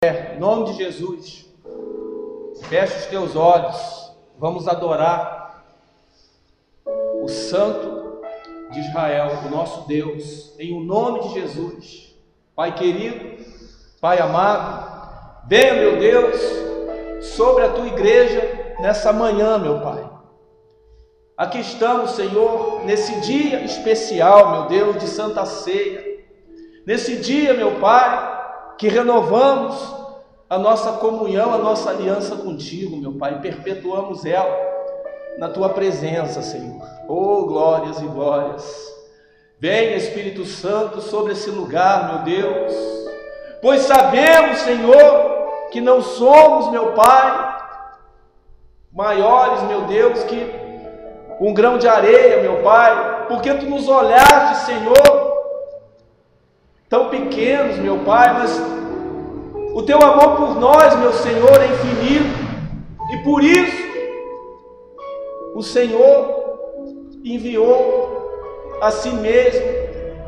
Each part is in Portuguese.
Em nome de Jesus, fecha os teus olhos, vamos adorar o Santo de Israel, o nosso Deus, em o nome de Jesus. Pai querido, Pai amado, venha, meu Deus, sobre a tua igreja nessa manhã, meu Pai. Aqui estamos, Senhor, nesse dia especial, meu Deus, de Santa Ceia, nesse dia, meu Pai, que renovamos a nossa comunhão, a nossa aliança contigo, meu Pai, e perpetuamos ela na tua presença, Senhor. Oh, glórias e glórias. Venha, Espírito Santo, sobre esse lugar, meu Deus, pois sabemos, Senhor, que não somos, meu Pai, maiores, meu Deus, que um grão de areia, meu Pai, porque tu nos olhaste, Senhor, tão pequenos, meu Pai, mas o teu amor por nós, meu Senhor, é infinito, e por isso o Senhor enviou a si mesmo,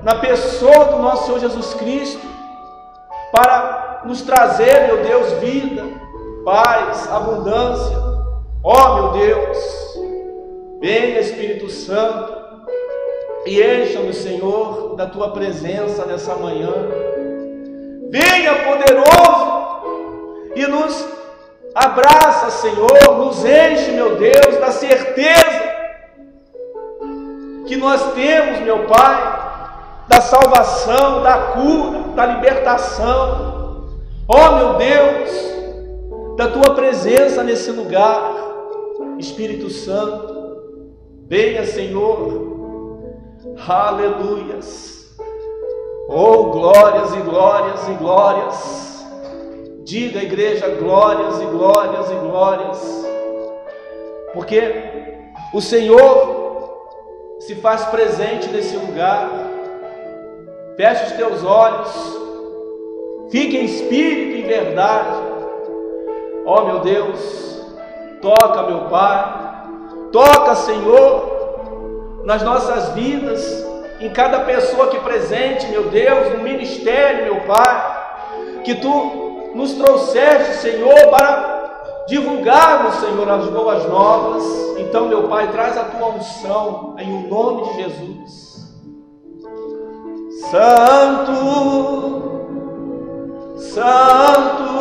na pessoa do nosso Senhor Jesus Cristo, para nos trazer, meu Deus, vida, paz, abundância. Ó, meu Deus, venha, Espírito Santo, e encha-nos, Senhor, da tua presença nessa manhã. Venha, poderoso, e nos abraça, Senhor, nos enche, meu Deus, da certeza que nós temos, meu Pai, da salvação, da cura, da libertação. Ó, meu Deus, da tua presença nesse lugar. Espírito Santo, venha, Senhor. Aleluias. Oh, glórias e glórias e glórias. Diga, igreja, glórias e glórias e glórias, porque o Senhor se faz presente nesse lugar. Feche os teus olhos, fique em espírito e verdade. Ó, meu Deus, toca, meu Pai, toca, Senhor, nas nossas vidas, em cada pessoa aqui presente, meu Deus, no ministério, meu Pai, que tu nos trouxeste, Senhor, para divulgarmos, Senhor, as boas novas. Então, meu Pai, traz a tua unção em o nome de Jesus. Santo, Santo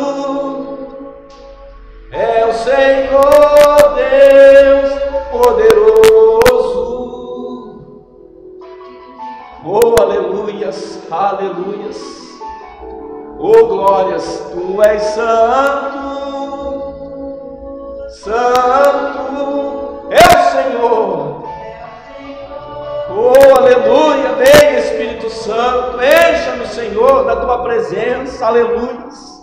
é o Senhor Deus poderoso. Oh, aleluias, aleluias. Oh, glórias, tu és santo, santo é o Senhor. Oh, aleluia, vem, Espírito Santo, encha-nos, Senhor, da tua presença, aleluias.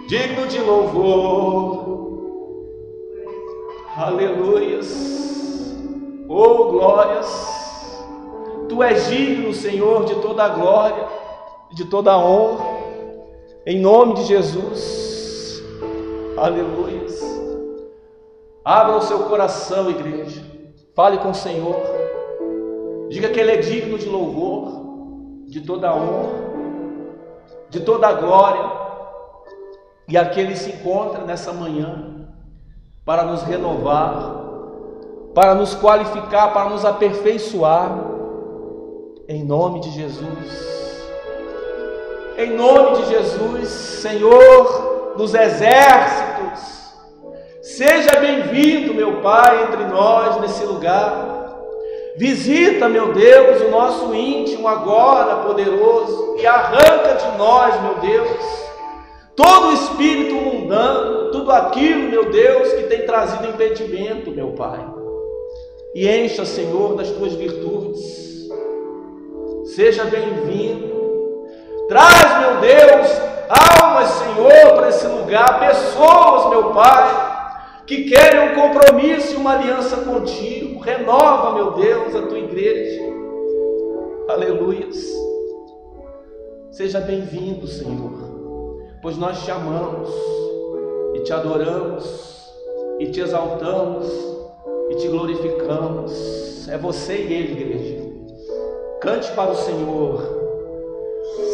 Digno de louvor, aleluias. Oh, glórias, tu és digno, Senhor, de toda a glória, de toda a honra, em nome de Jesus. Aleluias. Abra o seu coração, igreja, fale com o Senhor, diga que Ele é digno de louvor, de toda a honra, de toda a glória, e aqui Ele se encontra nessa manhã para nos renovar, para nos qualificar, para nos aperfeiçoar, em nome de Jesus. Em nome de Jesus, Senhor dos exércitos, seja bem-vindo, meu Pai, entre nós nesse lugar. Visita, meu Deus, o nosso íntimo agora, poderoso, e arranca de nós, meu Deus, todo o espírito mundano, tudo aquilo, meu Deus, que tem trazido impedimento, meu Pai. E encha, Senhor, das tuas virtudes. Seja bem-vindo. Traz, meu Deus, almas, Senhor, para esse lugar, pessoas, meu Pai, que querem um compromisso e uma aliança contigo. Renova, meu Deus, a tua igreja. Aleluias. Seja bem-vindo, Senhor, pois nós te amamos e te adoramos e te exaltamos e te glorificamos. É você e Ele, igreja. Cante para o Senhor.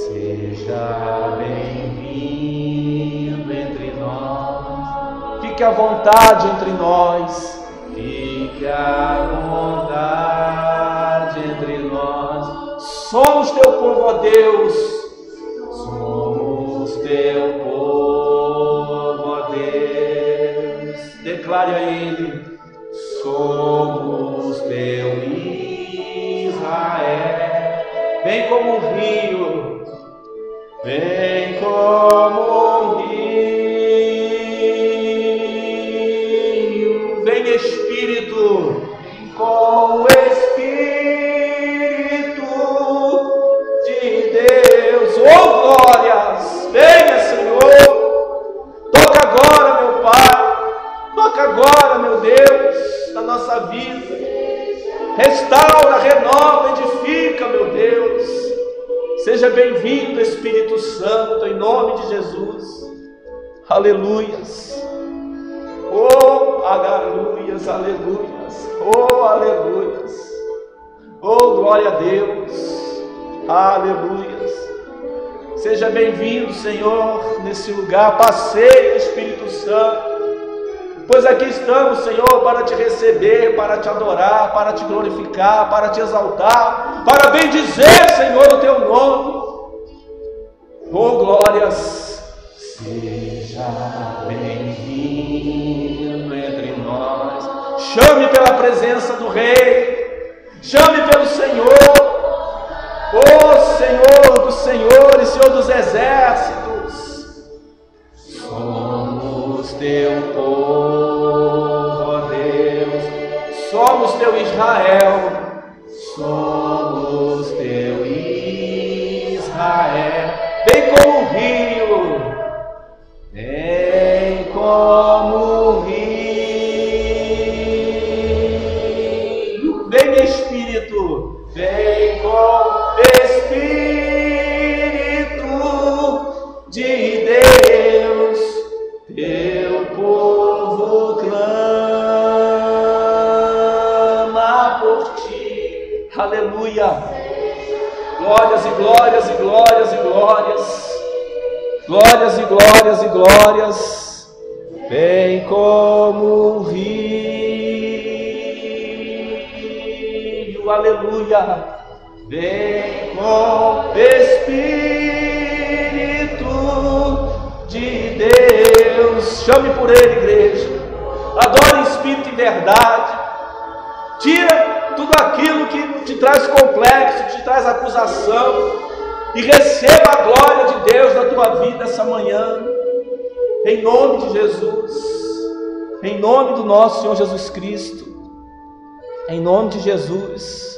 Seja bem-vindo entre nós. Fique à vontade entre nós. Fique à vontade entre nós. Somos teu povo, ó Deus. Somos teu povo, ó Deus. Declare a Ele: somos teu Israel. Vem como um rio, vem como um rio, vem Espírito, com o Espírito de Deus. Oh glórias, venha Senhor, toca agora meu Pai, toca agora meu Deus, na nossa vida, restaura, renova, edifica meu Deus. Seja bem-vindo, Espírito Santo, em nome de Jesus. Aleluias. Oh, aleluias, aleluias. Oh, aleluias. Oh, glória a Deus. Aleluias. Seja bem-vindo, Senhor, nesse lugar. Passeia, Espírito Santo. Pois aqui estamos, Senhor, para te receber, para te adorar, para te glorificar, para te exaltar, para bendizer, Senhor, o teu nome. Oh, glórias! Seja bem-vindo entre nós. Chame pela presença do Rei, chame pelo Senhor, oh Senhor dos Senhores, Senhor dos Exércitos. Somos teu povo, ó Deus, somos teu Israel, somos teu Israel. Vem como um rio, vem como um rio, vem Espírito, vem com Espírito de Deus. Teu povo clama por ti. Aleluia. Glórias e glórias e glórias e glórias. Glórias e glórias e glórias. Vem como um rio. Aleluia. Vem com Espírito de Deus. Chame por Ele, igreja. Adore em espírito e verdade. Tira tudo aquilo que te traz complexo, te traz acusação, e receba a glória de Deus na tua vida essa manhã, em nome de Jesus, em nome do nosso Senhor Jesus Cristo, em nome de Jesus.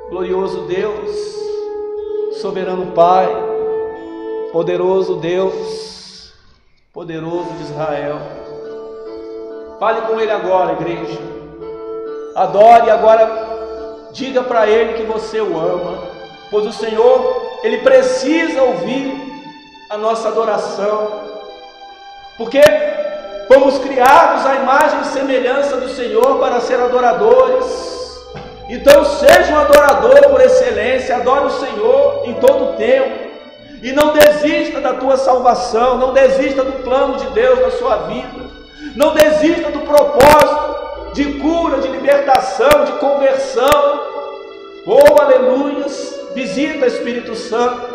Glorioso Deus, soberano Pai, poderoso Deus, poderoso de Israel. Fale com Ele agora, igreja. Adore agora, diga para Ele que você o ama, pois o Senhor, Ele precisa ouvir a nossa adoração, porque fomos criados à imagem e semelhança do Senhor para ser adoradores. Então seja um adorador por excelência, adore o Senhor em todo o tempo, e não desista da tua salvação, não desista do plano de Deus na sua vida, não desista do propósito de cura, de libertação, de conversão. Oh, aleluias! Visita, Espírito Santo,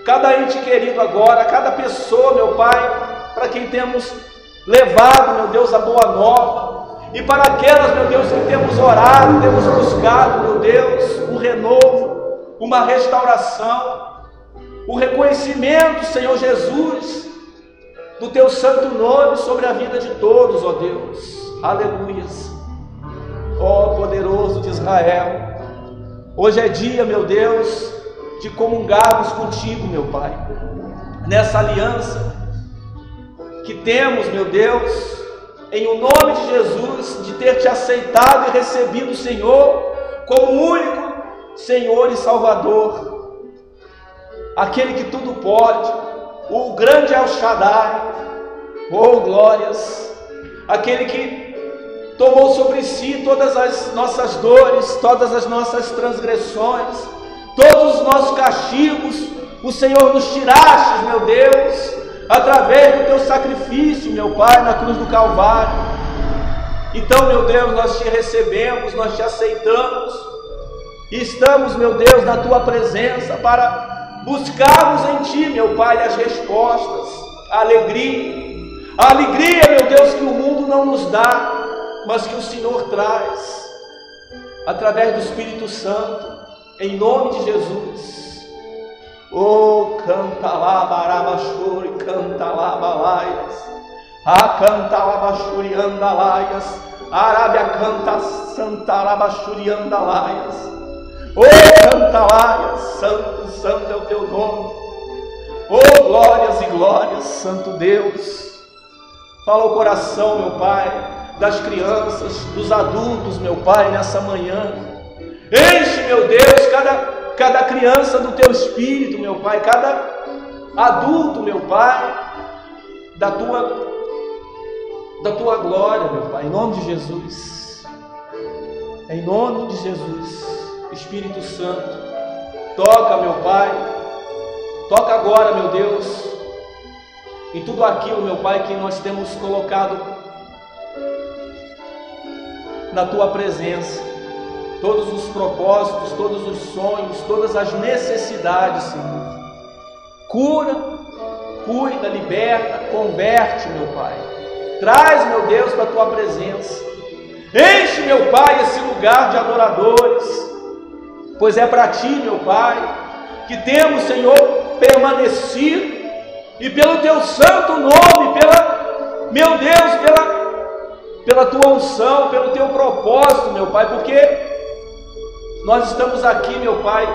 cada ente querido agora, cada pessoa, meu Pai, para quem temos levado, meu Deus, a boa nova, e para aquelas, meu Deus, que temos orado, temos buscado, meu Deus, um renovo, uma restauração, o reconhecimento, Senhor Jesus, do Teu santo nome sobre a vida de todos, ó Deus. Aleluias. Ó poderoso de Israel, hoje é dia, meu Deus, de comungarmos contigo, meu Pai, nessa aliança que temos, meu Deus, em o nome de Jesus, de ter te aceitado e recebido, Senhor, como o único Senhor e Salvador, aquele que tudo pode, o grande El Shaddai, oh glórias, aquele que tomou sobre si todas as nossas dores, todas as nossas transgressões, todos os nossos castigos o Senhor nos tiraste, meu Deus, através do teu sacrifício, meu Pai, na cruz do Calvário. Então, meu Deus, nós te recebemos, nós te aceitamos, e estamos, meu Deus, na tua presença para buscarmos em ti, meu Pai, as respostas, a alegria, meu Deus, que o mundo não nos dá, mas que o Senhor traz, através do Espírito Santo, em nome de Jesus. Oh, canta lá, barabachuri, canta lá, balaias, canta lá, bachuri, andalaias, arábia canta, santarabachuri, andalaias, oh, canta lá, santo, santo é o teu nome, oh, glórias e glórias, santo Deus. Fala o coração, meu Pai, das crianças, dos adultos, meu Pai, nessa manhã. Enche, meu Deus, cada criança do teu Espírito, meu Pai, cada adulto, meu Pai, da tua glória, meu Pai, em nome de Jesus. Em nome de Jesus, Espírito Santo, toca, meu Pai, toca agora, meu Deus, em tudo aquilo, meu Pai, que nós temos colocado na tua presença, todos os propósitos, todos os sonhos, todas as necessidades, Senhor. Cura, cuida, liberta, converte, meu Pai. Traz, meu Deus, para a tua presença. Enche, meu Pai, esse lugar de adoradores, pois é para ti, meu Pai, que temos, Senhor, permanecido, e pelo teu santo nome, meu Deus, pela tua unção, pelo teu propósito, meu Pai, porque nós estamos aqui, meu Pai,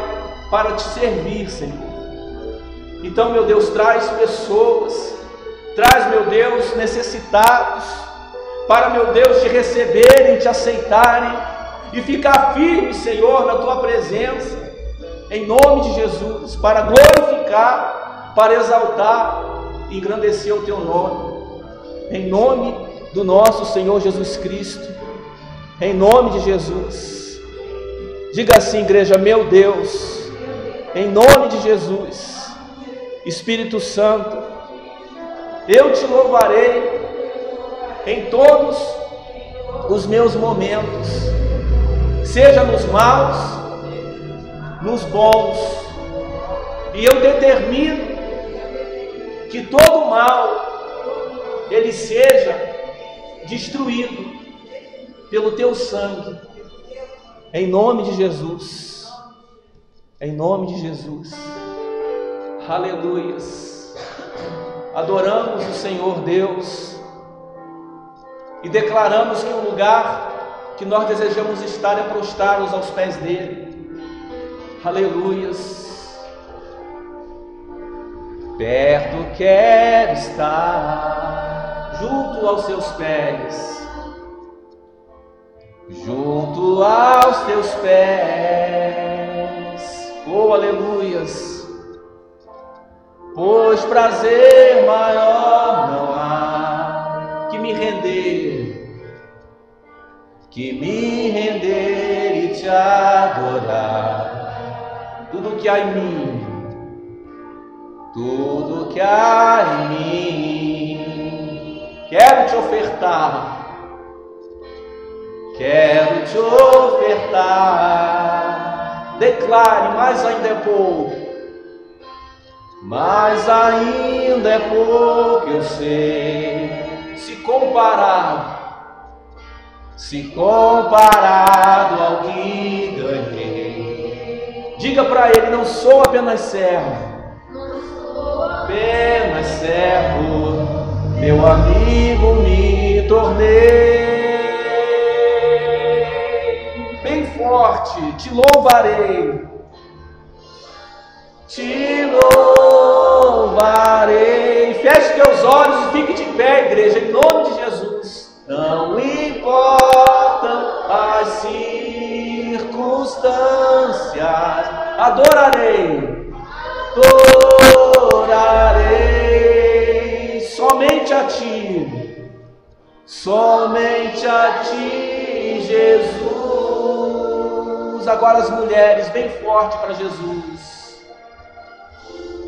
para te servir, Senhor. Então, meu Deus, traz pessoas, traz, meu Deus, necessitados, para, meu Deus, te receberem, te aceitarem e ficar firme, Senhor, na tua presença, em nome de Jesus, para glorificar, para exaltar e engrandecer o teu nome, em nome do nosso Senhor Jesus Cristo, em nome de Jesus. Diga assim, igreja: meu Deus, em nome de Jesus, Espírito Santo, eu te louvarei em todos os meus momentos, seja nos maus, nos bons, e eu determino que todo mal ele seja destruído pelo teu sangue, em nome de Jesus, em nome de Jesus. Aleluias. Adoramos o Senhor Deus e declaramos que o lugar que nós desejamos estar é prostrados aos pés dele. Aleluias. Perto quero estar, junto aos seus pés, junto aos teus pés. Oh, aleluias. Pois prazer maior não há que me render e te adorar. Tudo que há em mim, tudo que há em mim, quero te ofertar, quero te ofertar. Declare: mais ainda é pouco, mas ainda é pouco, eu sei, se comparado ao que ganhei. Diga para ele: não sou apenas servo, meu amigo me tornei. Bem forte: te louvarei, te louvarei. Feche teus olhos e fique de pé, igreja, em nome de Jesus. Não importam as circunstâncias, adorarei, somente a ti, Jesus. Agora as mulheres, bem forte para Jesus.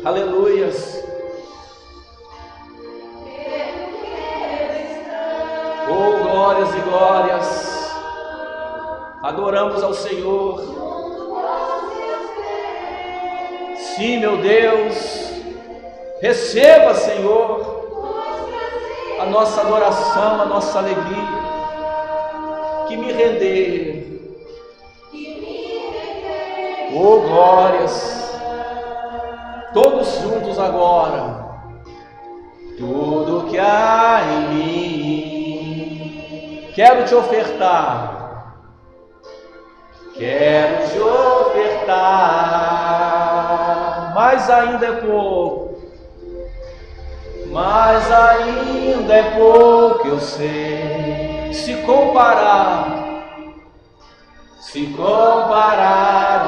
Aleluias. Oh, glórias e glórias. Adoramos ao Senhor. Sim, meu Deus. Receba, Senhor, a nossa adoração, a nossa alegria. Que me render. Oh, glórias. Todos juntos agora. Tudo que há em mim, quero te ofertar. Quero te ofertar. Mas ainda é pouco. Mas ainda é pouco, eu sei. Se comparado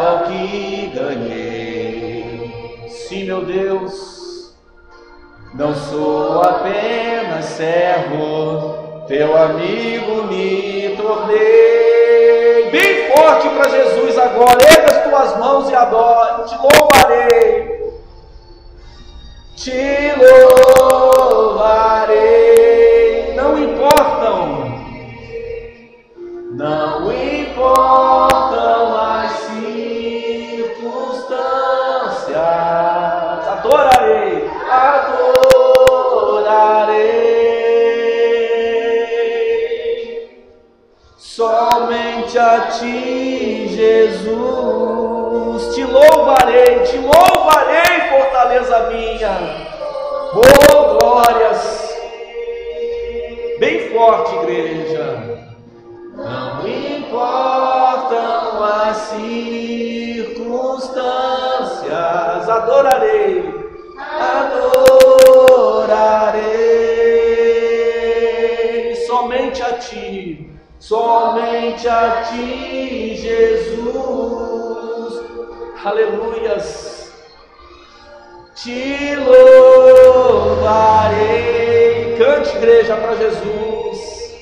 ao que ganhei. Sim, meu Deus, não sou apenas servo, teu amigo me tornei. Bem forte para Jesus agora, erga as tuas mãos e adore, te louvarei. Te louvarei. Não importam as circunstâncias. Adorarei. Somente a ti, Jesus, te louvarei, fortaleza minha. Oh, glórias. Bem forte, igreja. Não importam as circunstâncias, adorarei. Somente a ti, Jesus. Aleluias. Te louvarei. Cante, igreja, para Jesus.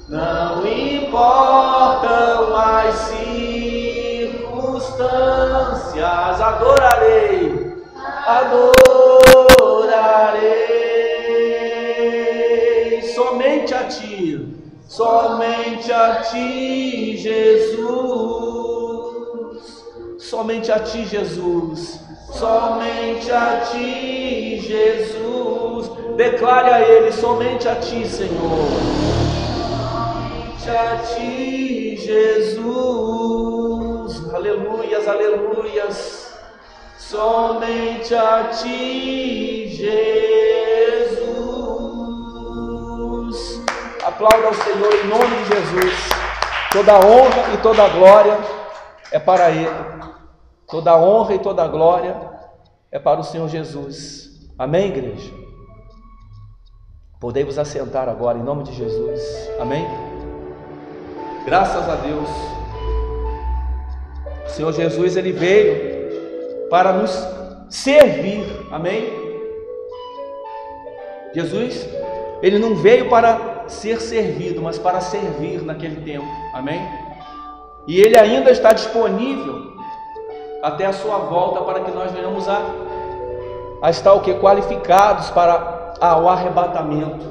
Não importam as circunstâncias, adorarei. Somente a ti, Jesus. Somente a ti, Jesus. Somente a ti, Jesus. Declare a Ele: somente a ti, Senhor. Somente a ti, Jesus. Aleluias, aleluias. Somente a ti, Jesus. Aplauda ao Senhor em nome de Jesus. Toda honra e toda glória é para Ele. Toda honra e toda glória é para o Senhor Jesus. Amém, igreja? Podemos assentar agora em nome de Jesus. Amém? Graças a Deus. O Senhor Jesus, Ele veio para nos servir. Amém? Jesus, Ele não veio para ser servido, mas para servir naquele tempo. Amém? E Ele ainda está disponível até a sua volta para que nós venhamos a estar o que? Qualificados para o arrebatamento,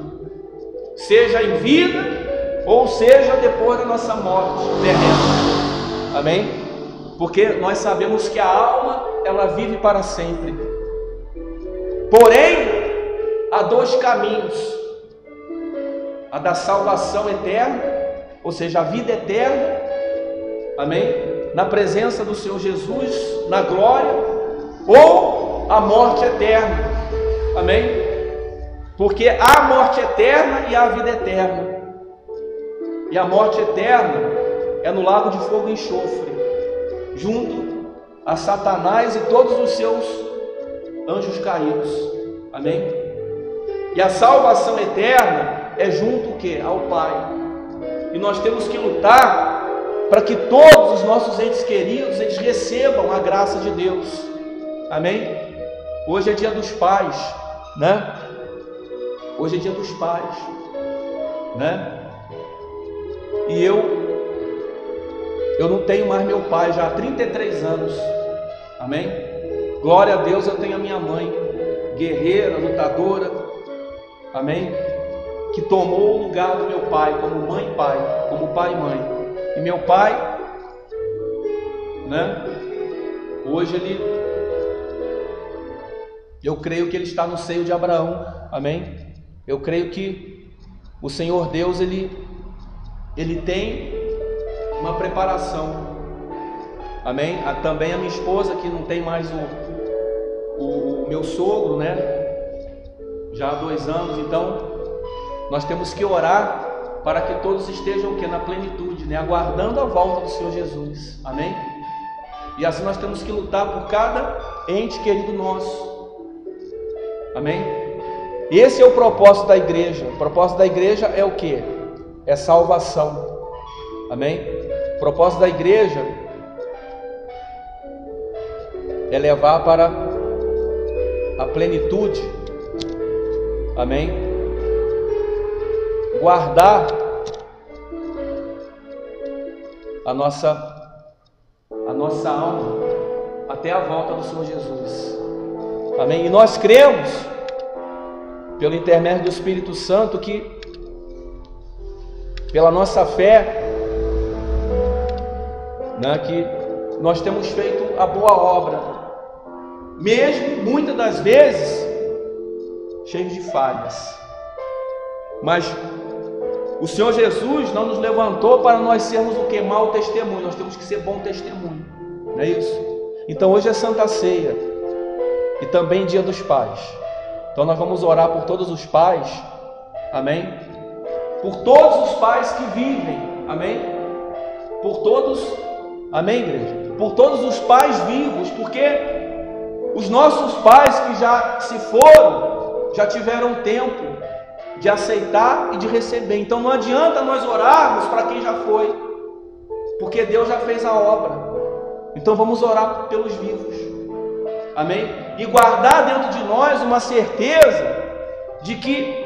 seja em vida ou seja depois da nossa morte terrena. Amém? Porque nós sabemos que a alma, ela vive para sempre. Porém, há dois caminhos: a da salvação eterna, ou seja, a vida eterna, amém? Na presença do Senhor Jesus, na glória, ou a morte eterna, amém? Porque há a morte eterna e há a vida eterna. E a morte eterna é no lago de fogo e enxofre, junto a Satanás e todos os seus anjos caídos, amém? E a salvação eterna é junto o quê? Ao Pai. E nós temos que lutar para que todos os nossos entes queridos, eles recebam a graça de Deus. Amém? Hoje é dia dos pais, né? Hoje é dia dos pais, né? E eu não tenho mais meu pai já há 33 anos. Amém? Glória a Deus, eu tenho a minha mãe, guerreira, lutadora, amém? Que tomou o lugar do meu pai, como mãe e pai, como pai e mãe. E meu pai, né? Hoje eu creio que ele está no seio de Abraão, amém? Eu creio que o Senhor Deus, ele tem uma preparação, amém? Também a minha esposa, que não tem mais o meu sogro, né? Já há 2 anos, então nós temos que orar para que todos estejam na plenitude, né? Aguardando a volta do Senhor Jesus, amém? E assim nós temos que lutar por cada ente querido nosso, amém? Esse é o propósito da igreja. O propósito da igreja é o que? É salvação, amém? O propósito da igreja é levar para a plenitude, amém? Guardar a nossa alma até a volta do Senhor Jesus, amém? E nós cremos, pelo intermédio do Espírito Santo, que pela nossa fé, né, que nós temos feito a boa obra, mesmo muitas das vezes cheios de falhas, mas o Senhor Jesus não nos levantou para nós sermos o que? Mau testemunho. Nós temos que ser bom testemunho, não é isso? Então hoje é Santa Ceia e também Dia dos Pais. Então nós vamos orar por todos os pais, amém? Por todos os pais que vivem, amém? Por todos, amém, igreja? Por todos os pais vivos, porque os nossos pais que já se foram, já tiveram tempo de aceitar e de receber. Então não adianta nós orarmos para quem já foi, porque Deus já fez a obra. Então vamos orar pelos vivos, amém? E guardar dentro de nós uma certeza de que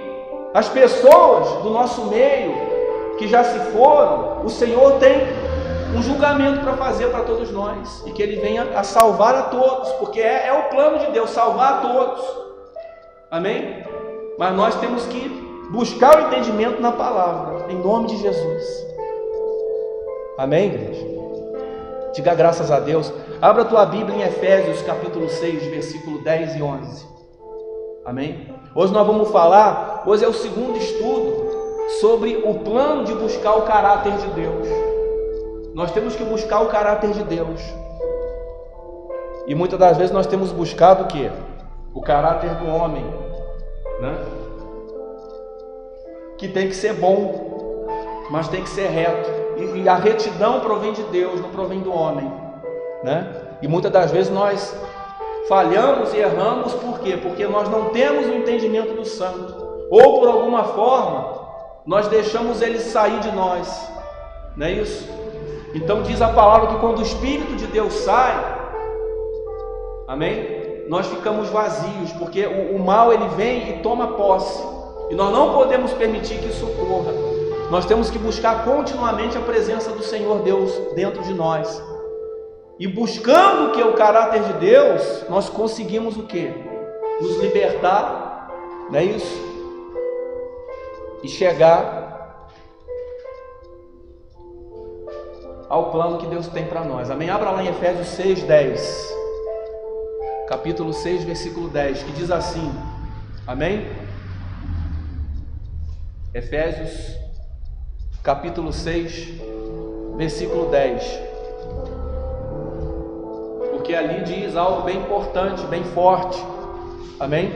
as pessoas do nosso meio que já se foram, o Senhor tem um julgamento para fazer para todos nós, e que Ele venha a salvar a todos, porque é o plano de Deus, salvar a todos, amém? Mas nós temos que buscar o entendimento na palavra, em nome de Jesus, amém, igreja? Diga graças a Deus. Abra a tua Bíblia em Efésios capítulo 6, versículo 10 e 11, amém? Hoje nós vamos falar, hoje é o segundo estudo sobre o plano de buscar o caráter de Deus. Nós temos que buscar o caráter de Deus, e muitas das vezes nós temos buscado o que? O caráter do homem, né? Que tem que ser bom, mas tem que ser reto, e a retidão provém de Deus, não provém do homem, né? E muitas das vezes nós falhamos e erramos, por quê? Porque nós não temos o entendimento do santo, ou por alguma forma nós deixamos ele sair de nós, não é isso? Então diz a palavra que quando o Espírito de Deus sai, amém? Nós ficamos vazios, porque o mal ele vem e toma posse, e nós não podemos permitir que isso ocorra. Nós temos que buscar continuamente a presença do Senhor Deus dentro de nós, e buscando o que? O caráter de Deus, nós conseguimos o que? Nos libertar, não é isso? E chegar ao plano que Deus tem para nós, amém? Abra lá em Efésios 6, 10, capítulo 6, versículo 10, que diz assim, amém? Efésios capítulo 6, versículo 10, porque ali diz algo bem importante, bem forte, amém?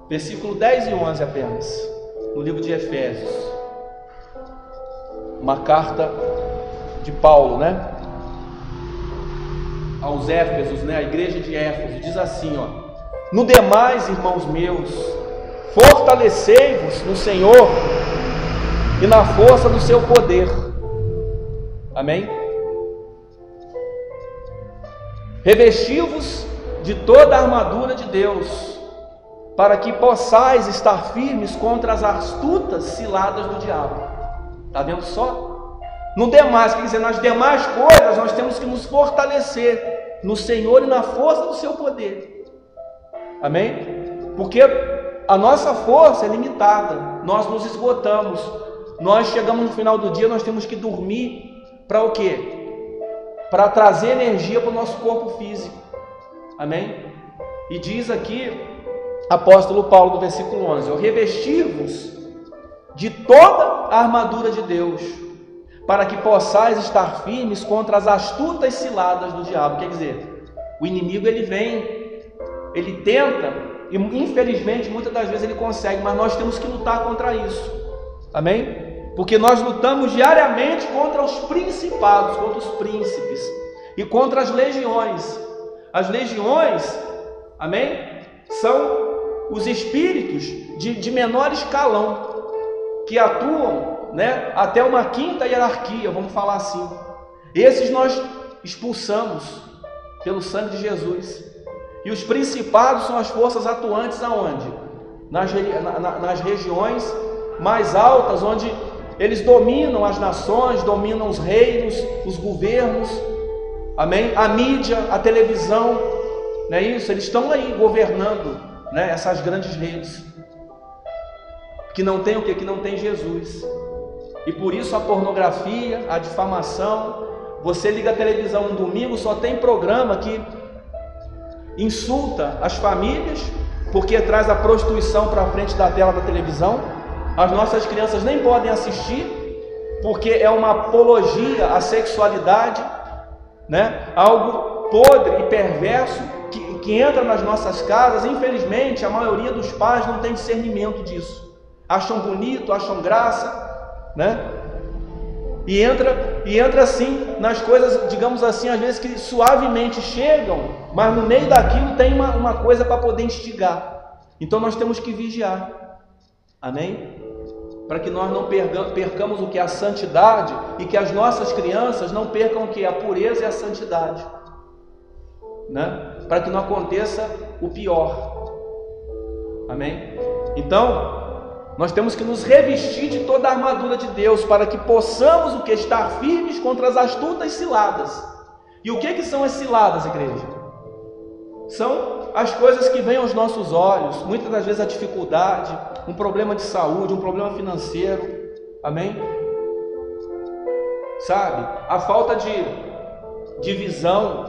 Versículo 10 e 11 apenas, no livro de Efésios, uma carta de Paulo, né? Aos Éfesos, né? A igreja de Éfeso, diz assim, ó: no demais, irmãos meus, fortalecei-vos no Senhor e na força do seu poder, amém? Revesti-vos de toda a armadura de Deus, para que possais estar firmes contra as astutas ciladas do diabo. Está vendo só? No demais, quer dizer, nas demais coisas nós temos que nos fortalecer, no Senhor e na força do seu poder. Amém? Porque a nossa força é limitada, nós nos esgotamos, nós chegamos no final do dia, nós temos que dormir para o quê? Para trazer energia para o nosso corpo físico. Amém? E diz aqui, apóstolo Paulo, do versículo 11: revesti-vos de toda a armadura de Deus, para que possais estar firmes contra as astutas ciladas do diabo. Quer dizer, o inimigo ele vem, ele tenta, e infelizmente muitas das vezes ele consegue, mas nós temos que lutar contra isso. Amém? Porque nós lutamos diariamente contra os principados, contra os príncipes e contra as legiões. As legiões, amém, são os espíritos de menor escalão, que atuam, né, até uma quinta hierarquia, vamos falar assim. Esses nós expulsamos pelo sangue de Jesus. E os principados são as forças atuantes aonde? Nas regiões mais altas, onde eles dominam as nações, dominam os reinos, os governos, amém? A mídia, a televisão, não é isso? Eles estão aí governando, né, essas grandes redes, que não tem o quê? Que não tem Jesus. E por isso a pornografia, a difamação. Você liga a televisão um domingo, só tem programa que insulta as famílias, porque traz a prostituição para frente da tela da televisão. As nossas crianças nem podem assistir, porque é uma apologia à sexualidade, né? Algo podre e perverso que entra nas nossas casas. Infelizmente, a maioria dos pais não tem discernimento disso. Acham bonito, acham graça, né? E entra assim nas coisas, digamos assim, às vezes que suavemente chegam, mas no meio daquilo tem uma coisa para poder instigar. Então nós temos que vigiar. Amém? Para que nós não percamos o que é a santidade, e que as nossas crianças não percam o que é a pureza e a santidade, né? Para que não aconteça o pior. Amém? Então nós temos que nos revestir de toda a armadura de Deus, para que possamos o que? Estar firmes contra as astutas ciladas. E o que são as ciladas, igreja? São as coisas que vêm aos nossos olhos, muitas das vezes a dificuldade, um problema de saúde, um problema financeiro, amém? Sabe? A falta de visão,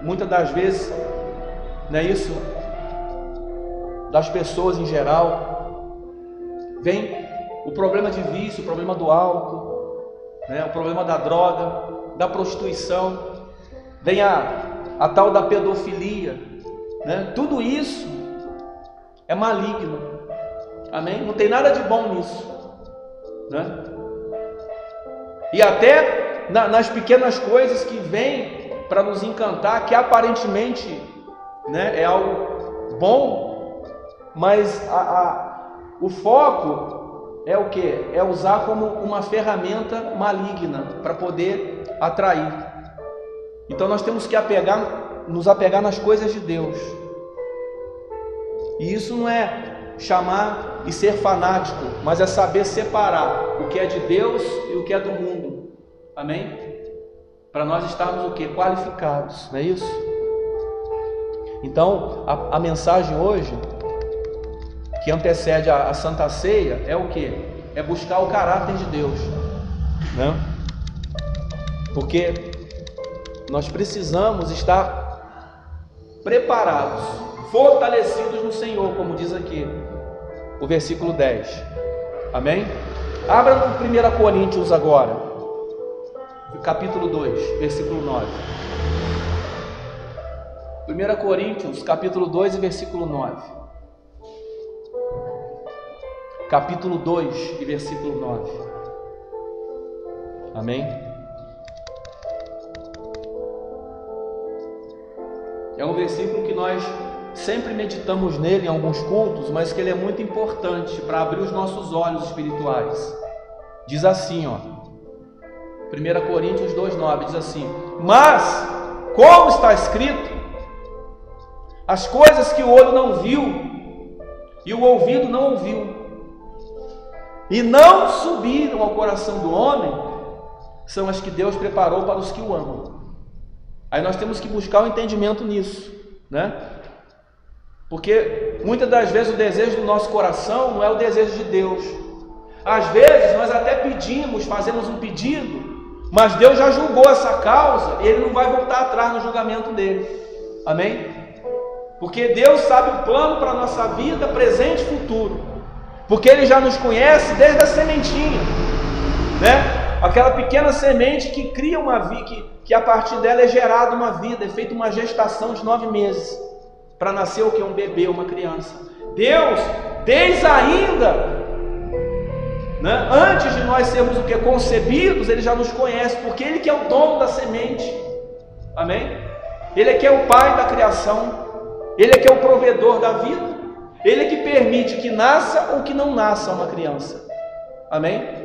muitas das vezes, não é isso? Das pessoas em geral. Vem o problema de vício, o problema do álcool, né? O problema da droga, da prostituição, vem a tal da pedofilia, né? Tudo isso é maligno, amém? Não tem nada de bom nisso, né? E até nas pequenas coisas que vêm para nos encantar, que aparentemente, né, é algo bom, mas o foco é o que? É usar como uma ferramenta maligna para poder atrair. Então nós temos que nos apegar nas coisas de Deus. E isso não é chamar e ser fanático, mas é saber separar o que é de Deus e o que é do mundo. Amém? Para nós estarmos o que? Qualificados, não é isso? Então a mensagem hoje, que antecede a Santa Ceia, é o que? É buscar o caráter de Deus, né? Porque nós precisamos estar preparados, fortalecidos no Senhor, como diz aqui o versículo 10. Amém? Abra no 1 Coríntios agora, capítulo 2, versículo 9. 1 Coríntios, capítulo 2 e versículo 9. Capítulo 2 e versículo 9. Amém? É um versículo que nós sempre meditamos nele em alguns cultos, mas que ele é muito importante para abrir os nossos olhos espirituais. Diz assim, ó, 1 Coríntios 2,9, diz assim: mas, como está escrito, as coisas que o olho não viu e o ouvido não ouviu e não subiram ao coração do homem, são as que Deus preparou para os que o amam. Aí nós temos que buscar o entendimento nisso, né? Porque muitas das vezes o desejo do nosso coração não é o desejo de Deus. Às vezes nós até pedimos, fazemos um pedido, mas Deus já julgou essa causa e Ele não vai voltar atrás no julgamento dele. Amém? Porque Deus sabe o plano para a nossa vida, presente e futuro. Porque Ele já nos conhece desde a sementinha, né? Aquela pequena semente que cria uma vida, que a partir dela é gerada uma vida, é feita uma gestação de 9 meses, para nascer o que? Um bebê, uma criança. Deus, desde ainda, né, antes de nós sermos o que? Concebidos, Ele já nos conhece, porque Ele que é o dono da semente. Amém? Ele é que é o Pai da criação, Ele é que é o provedor da vida, Ele é que permite que nasça ou que não nasça uma criança. Amém?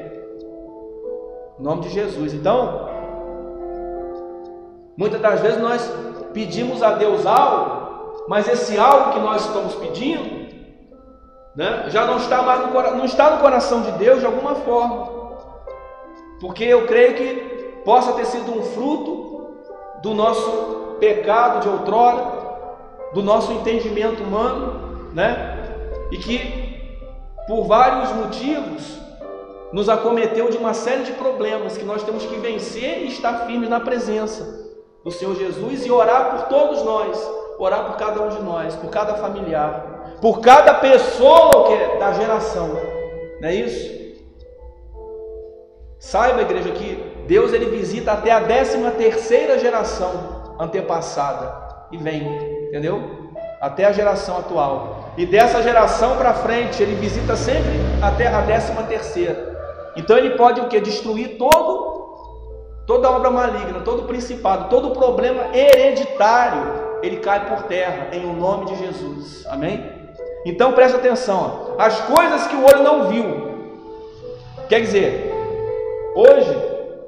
Em nome de Jesus. Então, muitas das vezes nós pedimos a Deus algo, mas esse algo que nós estamos pedindo, né, já não está mais não está no coração de Deus de alguma forma, porque eu creio que possa ter sido um fruto do nosso pecado de outrora, do nosso entendimento humano, né, e que por vários motivos nos acometeu de uma série de problemas que nós temos que vencer e estar firmes na presença do Senhor Jesus e orar por todos nós, orar por cada um de nós, por cada familiar, por cada pessoa da geração, não é isso? Saiba, igreja, que Deus Ele visita até a 13ª geração antepassada e vem, entendeu? Até a geração atual, e dessa geração para frente Ele visita sempre até a 13ª. Então Ele pode o que? Destruir toda obra maligna, todo principado, todo problema hereditário, ele cai por terra em nome de Jesus. Amém? Então presta atenção, ó. As coisas que o olho não viu, quer dizer, hoje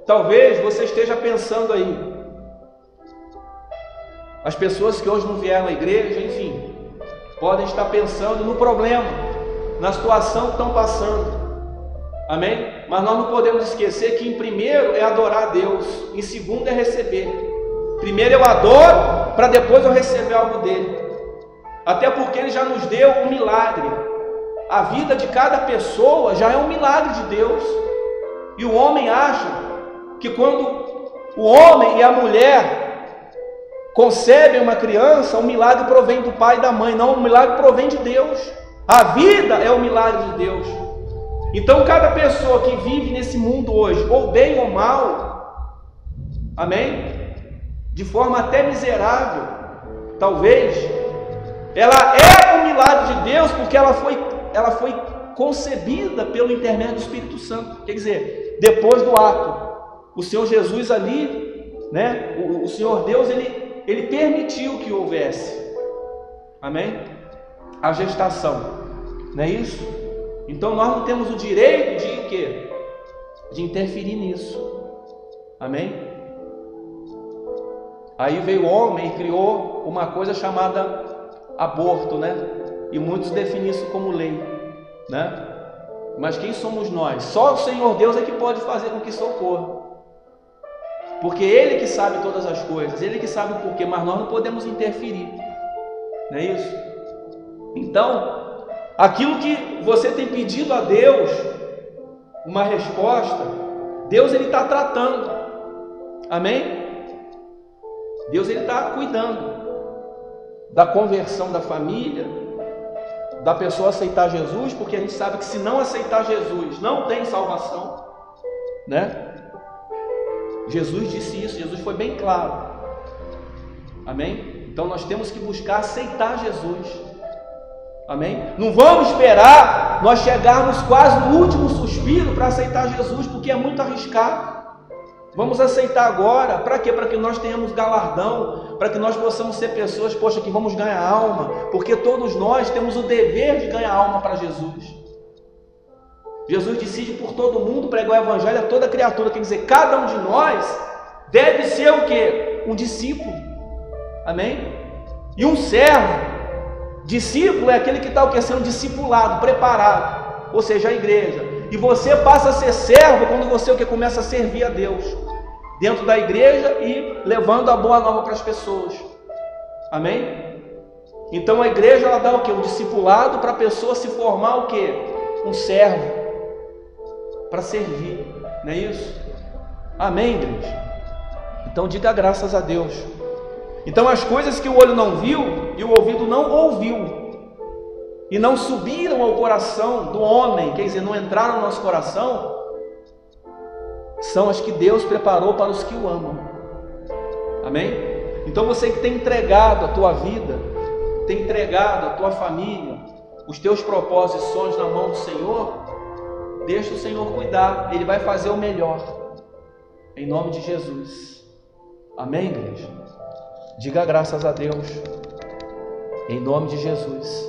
talvez você esteja pensando aí, as pessoas que hoje não vieram à igreja, enfim, podem estar pensando no problema, na situação que estão passando. Amém? Mas nós não podemos esquecer que em primeiro é adorar a Deus, em segundo é receber. Primeiro eu adoro, para depois eu receber algo dele. Até porque Ele já nos deu um milagre. A vida de cada pessoa já é um milagre de Deus. E o homem acha que quando o homem e a mulher concebem uma criança, o milagre provém do pai e da mãe. Não, o milagre provém de Deus. A vida é o milagre de Deus. Então cada pessoa que vive nesse mundo hoje, ou bem ou mal, amém? De forma até miserável, talvez, ela é um milagre de Deus, porque ela foi concebida pelo intermédio do Espírito Santo. Quer dizer, depois do ato, o Senhor Jesus ali, né? O Senhor Deus, ele permitiu que houvesse, amém? A gestação, não é isso? Então nós não temos o direito de o quê? De interferir nisso. Amém? Aí veio o homem e criou uma coisa chamada aborto, né? E muitos definem isso como lei, né? Mas quem somos nós? Só o Senhor Deus é que pode fazer com que isso ocorra. Porque Ele que sabe todas as coisas, Ele que sabe o porquê, mas nós não podemos interferir. Não é isso? Então, aquilo que você tem pedido a Deus, uma resposta, Deus Ele está tratando. Amém? Deus Ele está cuidando da conversão da família, da pessoa aceitar Jesus, porque a gente sabe que se não aceitar Jesus, não tem salvação, né? Jesus disse isso, Jesus foi bem claro. Amém? Então nós temos que buscar aceitar Jesus. Amém? Não vamos esperar nós chegarmos quase no último suspiro para aceitar Jesus, porque é muito arriscado. Vamos aceitar agora. Para quê? Para que nós tenhamos galardão, para que nós possamos ser pessoas, poxa, que vamos ganhar alma, porque todos nós temos o dever de ganhar alma para Jesus. Jesus decide por todo mundo pregar o evangelho a toda criatura, quer dizer, cada um de nós deve ser o quê? Um discípulo. Amém? E um servo. Discípulo é aquele que está o que? Sendo discipulado, preparado, ou seja, a igreja. E você passa a ser servo quando você o que? Começa a servir a Deus. dentro da igreja e levando a boa nova para as pessoas. Amém? Então a igreja ela dá o quê? Um discipulado para a pessoa se formar o quê? Um servo para servir, não é isso? Amém, igreja? Então diga graças a Deus. Então as coisas que o olho não viu e o ouvido não ouviu e não subiram ao coração do homem, quer dizer, não entraram no nosso coração, são as que Deus preparou para os que o amam. Amém? Então você que tem entregado a tua vida, tem entregado a tua família, os teus propósitos e sonhos na mão do Senhor, deixa o Senhor cuidar, Ele vai fazer o melhor, em nome de Jesus. Amém, igreja? Diga graças a Deus, em nome de Jesus.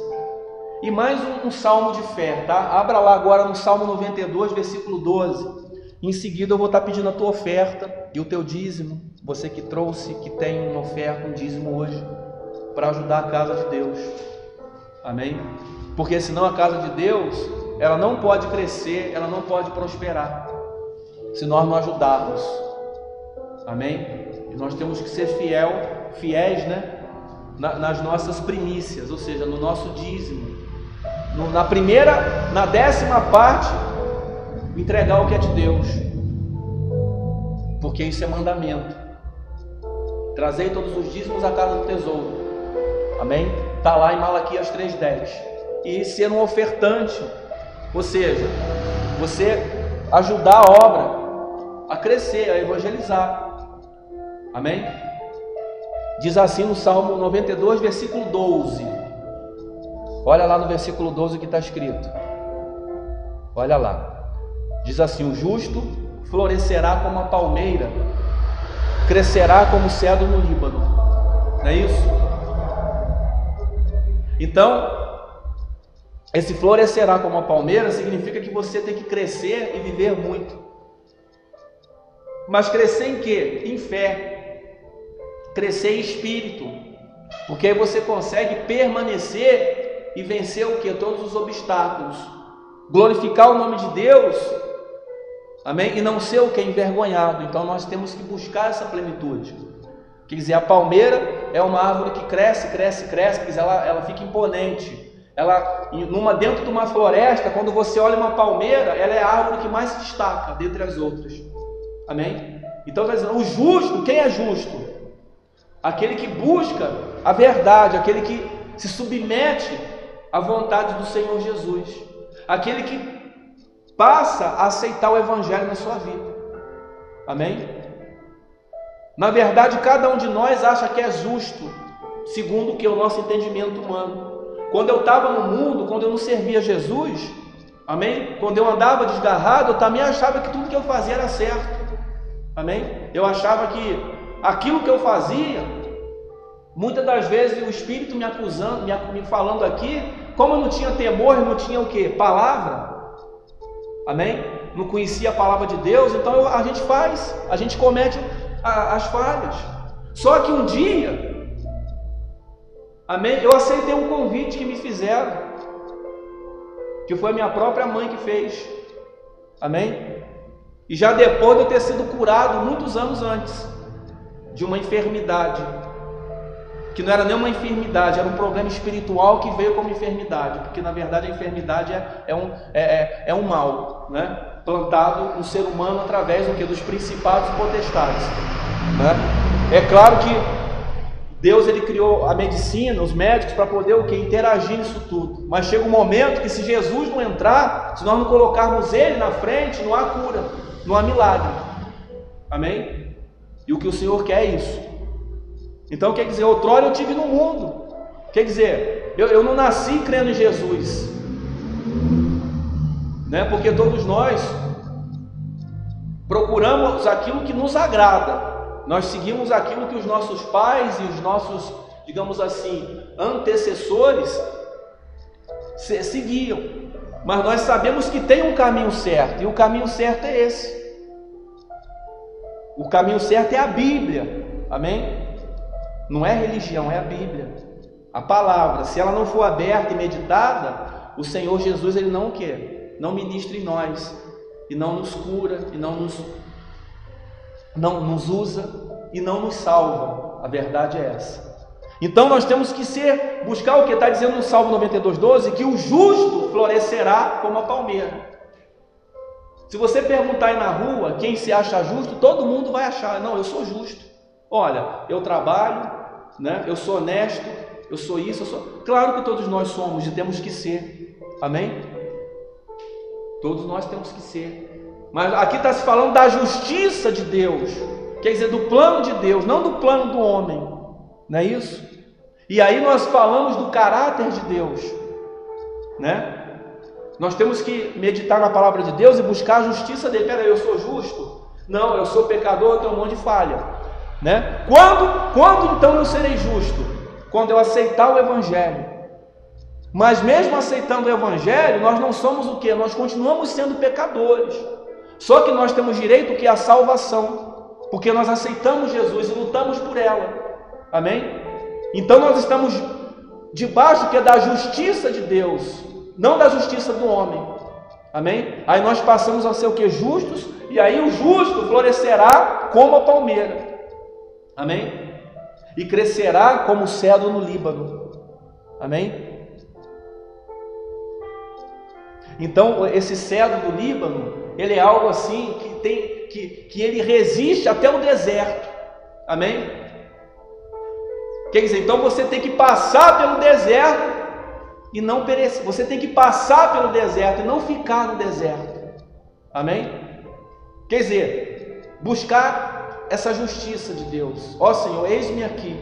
E mais um salmo de fé, tá? Abra lá agora no Salmo 92, versículo 12. Em seguida eu vou estar pedindo a tua oferta e o teu dízimo, você que trouxe, que tem uma oferta, um dízimo hoje, para ajudar a casa de Deus. Amém? Porque senão a casa de Deus, ela não pode crescer, ela não pode prosperar, se nós não ajudarmos. Amém? E nós temos que ser fiéis, né? Nas nossas primícias, ou seja, no nosso dízimo. Na 10ª parte, entregar o que é de Deus, porque isso é mandamento. Trazei todos os dízimos à casa do tesouro. Amém? Está lá em Malaquias 3:10. E ser um ofertante, ou seja, você ajudar a obra a crescer, a evangelizar. Amém? Diz assim no Salmo 92, versículo 12. Olha lá no versículo 12 o que está escrito. Olha lá. Diz assim: o justo florescerá como a palmeira, crescerá como o cedro no Líbano. Não é isso? Então, esse florescerá como a palmeira significa que você tem que crescer e viver muito. Mas crescer em quê? Em fé. Crescer em espírito. Porque aí você consegue permanecer e vencer o quê? Todos os obstáculos. Glorificar o nome de Deus. Amém? E não ser o que? Envergonhado. Então nós temos que buscar essa plenitude. Quer dizer, a palmeira é uma árvore que cresce, quer dizer, ela fica imponente. Dentro de uma floresta, quando você olha uma palmeira, ela é a árvore que mais se destaca dentre as outras. Amém? Então está dizendo, o justo, quem é justo? Aquele que busca a verdade, aquele que se submete à vontade do Senhor Jesus, aquele que passa a aceitar o Evangelho na sua vida. Amém? Na verdade, cada um de nós acha que é justo, segundo o que é o nosso entendimento humano. Quando eu estava no mundo, quando eu não servia Jesus, amém? Quando eu andava desgarrado, eu também achava que tudo que eu fazia era certo. Amém? Eu achava que aquilo que eu fazia, muitas das vezes o Espírito me acusando, me falando aqui, como eu não tinha temor, não tinha o quê? Palavra. Amém? Não conhecia a palavra de Deus, então a gente comete as falhas. Só que um dia, amém? Eu aceitei um convite que me fizeram, que foi a minha própria mãe que fez. Amém? E já depois de eu ter sido curado muitos anos antes de uma enfermidade, que não era nem uma enfermidade, era um problema espiritual que veio como enfermidade, porque na verdade a enfermidade é um mal, né? Plantado no ser humano através do quê? Dos principados e potestades, né? É claro que Deus ele criou a medicina, os médicos, para poder o quê? Interagir nisso tudo. Mas chega um momento que se Jesus não entrar, se nós não colocarmos Ele na frente, não há cura, não há milagre. Amém? E o que o Senhor quer é isso. Então quer dizer, outrora eu tive no mundo. Quer dizer, eu não nasci crendo em Jesus, né? Porque todos nós procuramos aquilo que nos agrada. Nós seguimos aquilo que os nossos pais e os nossos, digamos assim, antecessores seguiam. Mas nós sabemos que tem um caminho certo, e o caminho certo é esse. O caminho certo é a Bíblia. Amém? Não é religião, é a Bíblia. A palavra, se ela não for aberta e meditada, o Senhor Jesus, Ele não quer, não ministra em nós, e não nos cura, e não nos não nos usa e não nos salva. A verdade é essa. Então nós temos que buscar o que está dizendo no Salmo 92:12, que o justo florescerá como a palmeira. Se você perguntar aí na rua quem se acha justo, todo mundo vai achar: não, eu sou justo. Olha, eu trabalho, né? Eu sou honesto, eu sou isso, eu sou... Claro que todos nós somos e temos que ser. Amém? Todos nós temos que ser. Mas aqui está se falando da justiça de Deus, quer dizer, do plano de Deus, não do plano do homem. Não é isso? E aí nós falamos do caráter de Deus, né? Nós temos que meditar na palavra de Deus e buscar a justiça dele. Peraí, eu sou justo? Não, eu sou pecador, eu tenho um monte de falha, né? Quando então eu serei justo? Quando eu aceitar o Evangelho. Mas mesmo aceitando o Evangelho, nós não somos o quê? Nós continuamos sendo pecadores. Só que nós temos direito que é a salvação, porque nós aceitamos Jesus e lutamos por ela. Amém? Então nós estamos debaixo que é da justiça de Deus, não da justiça do homem. Amém? Aí nós passamos a ser o que? Justos, e aí o justo florescerá como a palmeira. Amém? E crescerá como o cedro no Líbano. Amém? Então esse cedro do Líbano, ele é algo assim que ele resiste até o deserto. Amém? Quer dizer, então você tem que passar pelo deserto e não perecer. Você tem que passar pelo deserto e não ficar no deserto. Amém? Quer dizer, buscar essa justiça de Deus. Ó Senhor, eis-me aqui.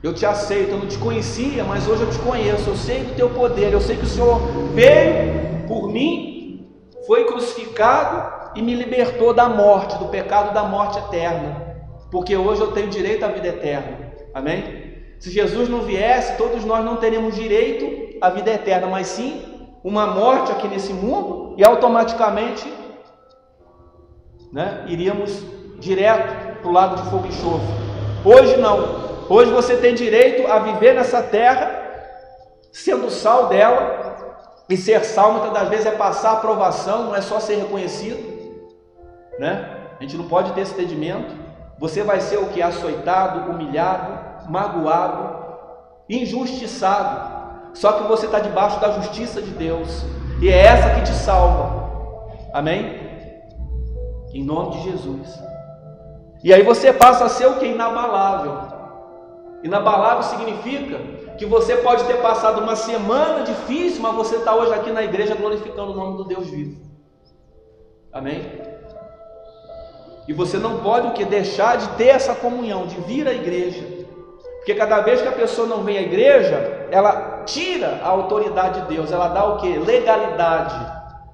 Eu te aceito, eu não te conhecia, mas hoje eu te conheço. Eu sei do teu poder, eu sei que o Senhor veio por mim, foi crucificado e me libertou da morte, do pecado da morte eterna. Porque hoje eu tenho direito à vida eterna. Amém? Se Jesus não viesse, todos nós não teríamos direito à vida eterna, mas sim uma morte aqui nesse mundo e automaticamente, né, iríamos direto para o lago de fogo e enxofre. Hoje não. Hoje você tem direito a viver nessa terra, sendo sal dela, e ser sal muitas das vezes é passar a aprovação, não é só ser reconhecido, né? A gente não pode ter esse entendimento. Você vai ser o que? Açoitado, humilhado, magoado, injustiçado. Só que você está debaixo da justiça de Deus, e é essa que te salva. Amém? Em nome de Jesus. E aí você passa a ser o que? Inabalável. Inabalável significa que você pode ter passado uma semana difícil, mas você está hoje aqui na igreja glorificando o nome do Deus vivo. Amém? E você não pode o que? Deixar de ter essa comunhão, de vir à igreja. Porque cada vez que a pessoa não vem à igreja, ela tira a autoridade de Deus, ela dá o que? Legalidade.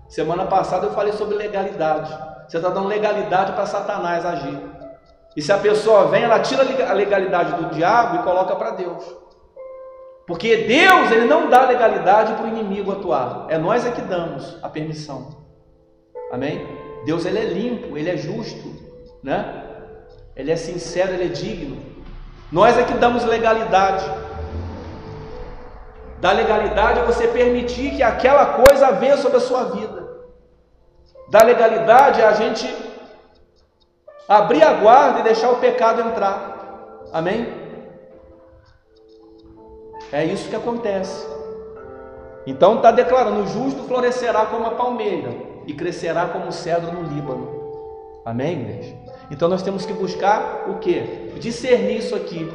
Semana passada eu falei sobre legalidade. Você está dando legalidade para Satanás agir. E se a pessoa vem, ela tira a legalidade do diabo e coloca para Deus. Porque Deus, ele não dá legalidade para o inimigo atuar. É nós é que damos a permissão. Amém? Deus, ele é limpo, ele é justo, né? Ele é sincero, ele é digno. Nós é que damos legalidade. Dar legalidade é você permitir que aquela coisa venha sobre a sua vida. Dar legalidade é a gente abrir a guarda e deixar o pecado entrar. Amém? É isso que acontece. Então está declarando: o justo florescerá como a palmeira e crescerá como o cedro no Líbano. Amém, igreja? Então nós temos que buscar o quê? Discernir isso aqui.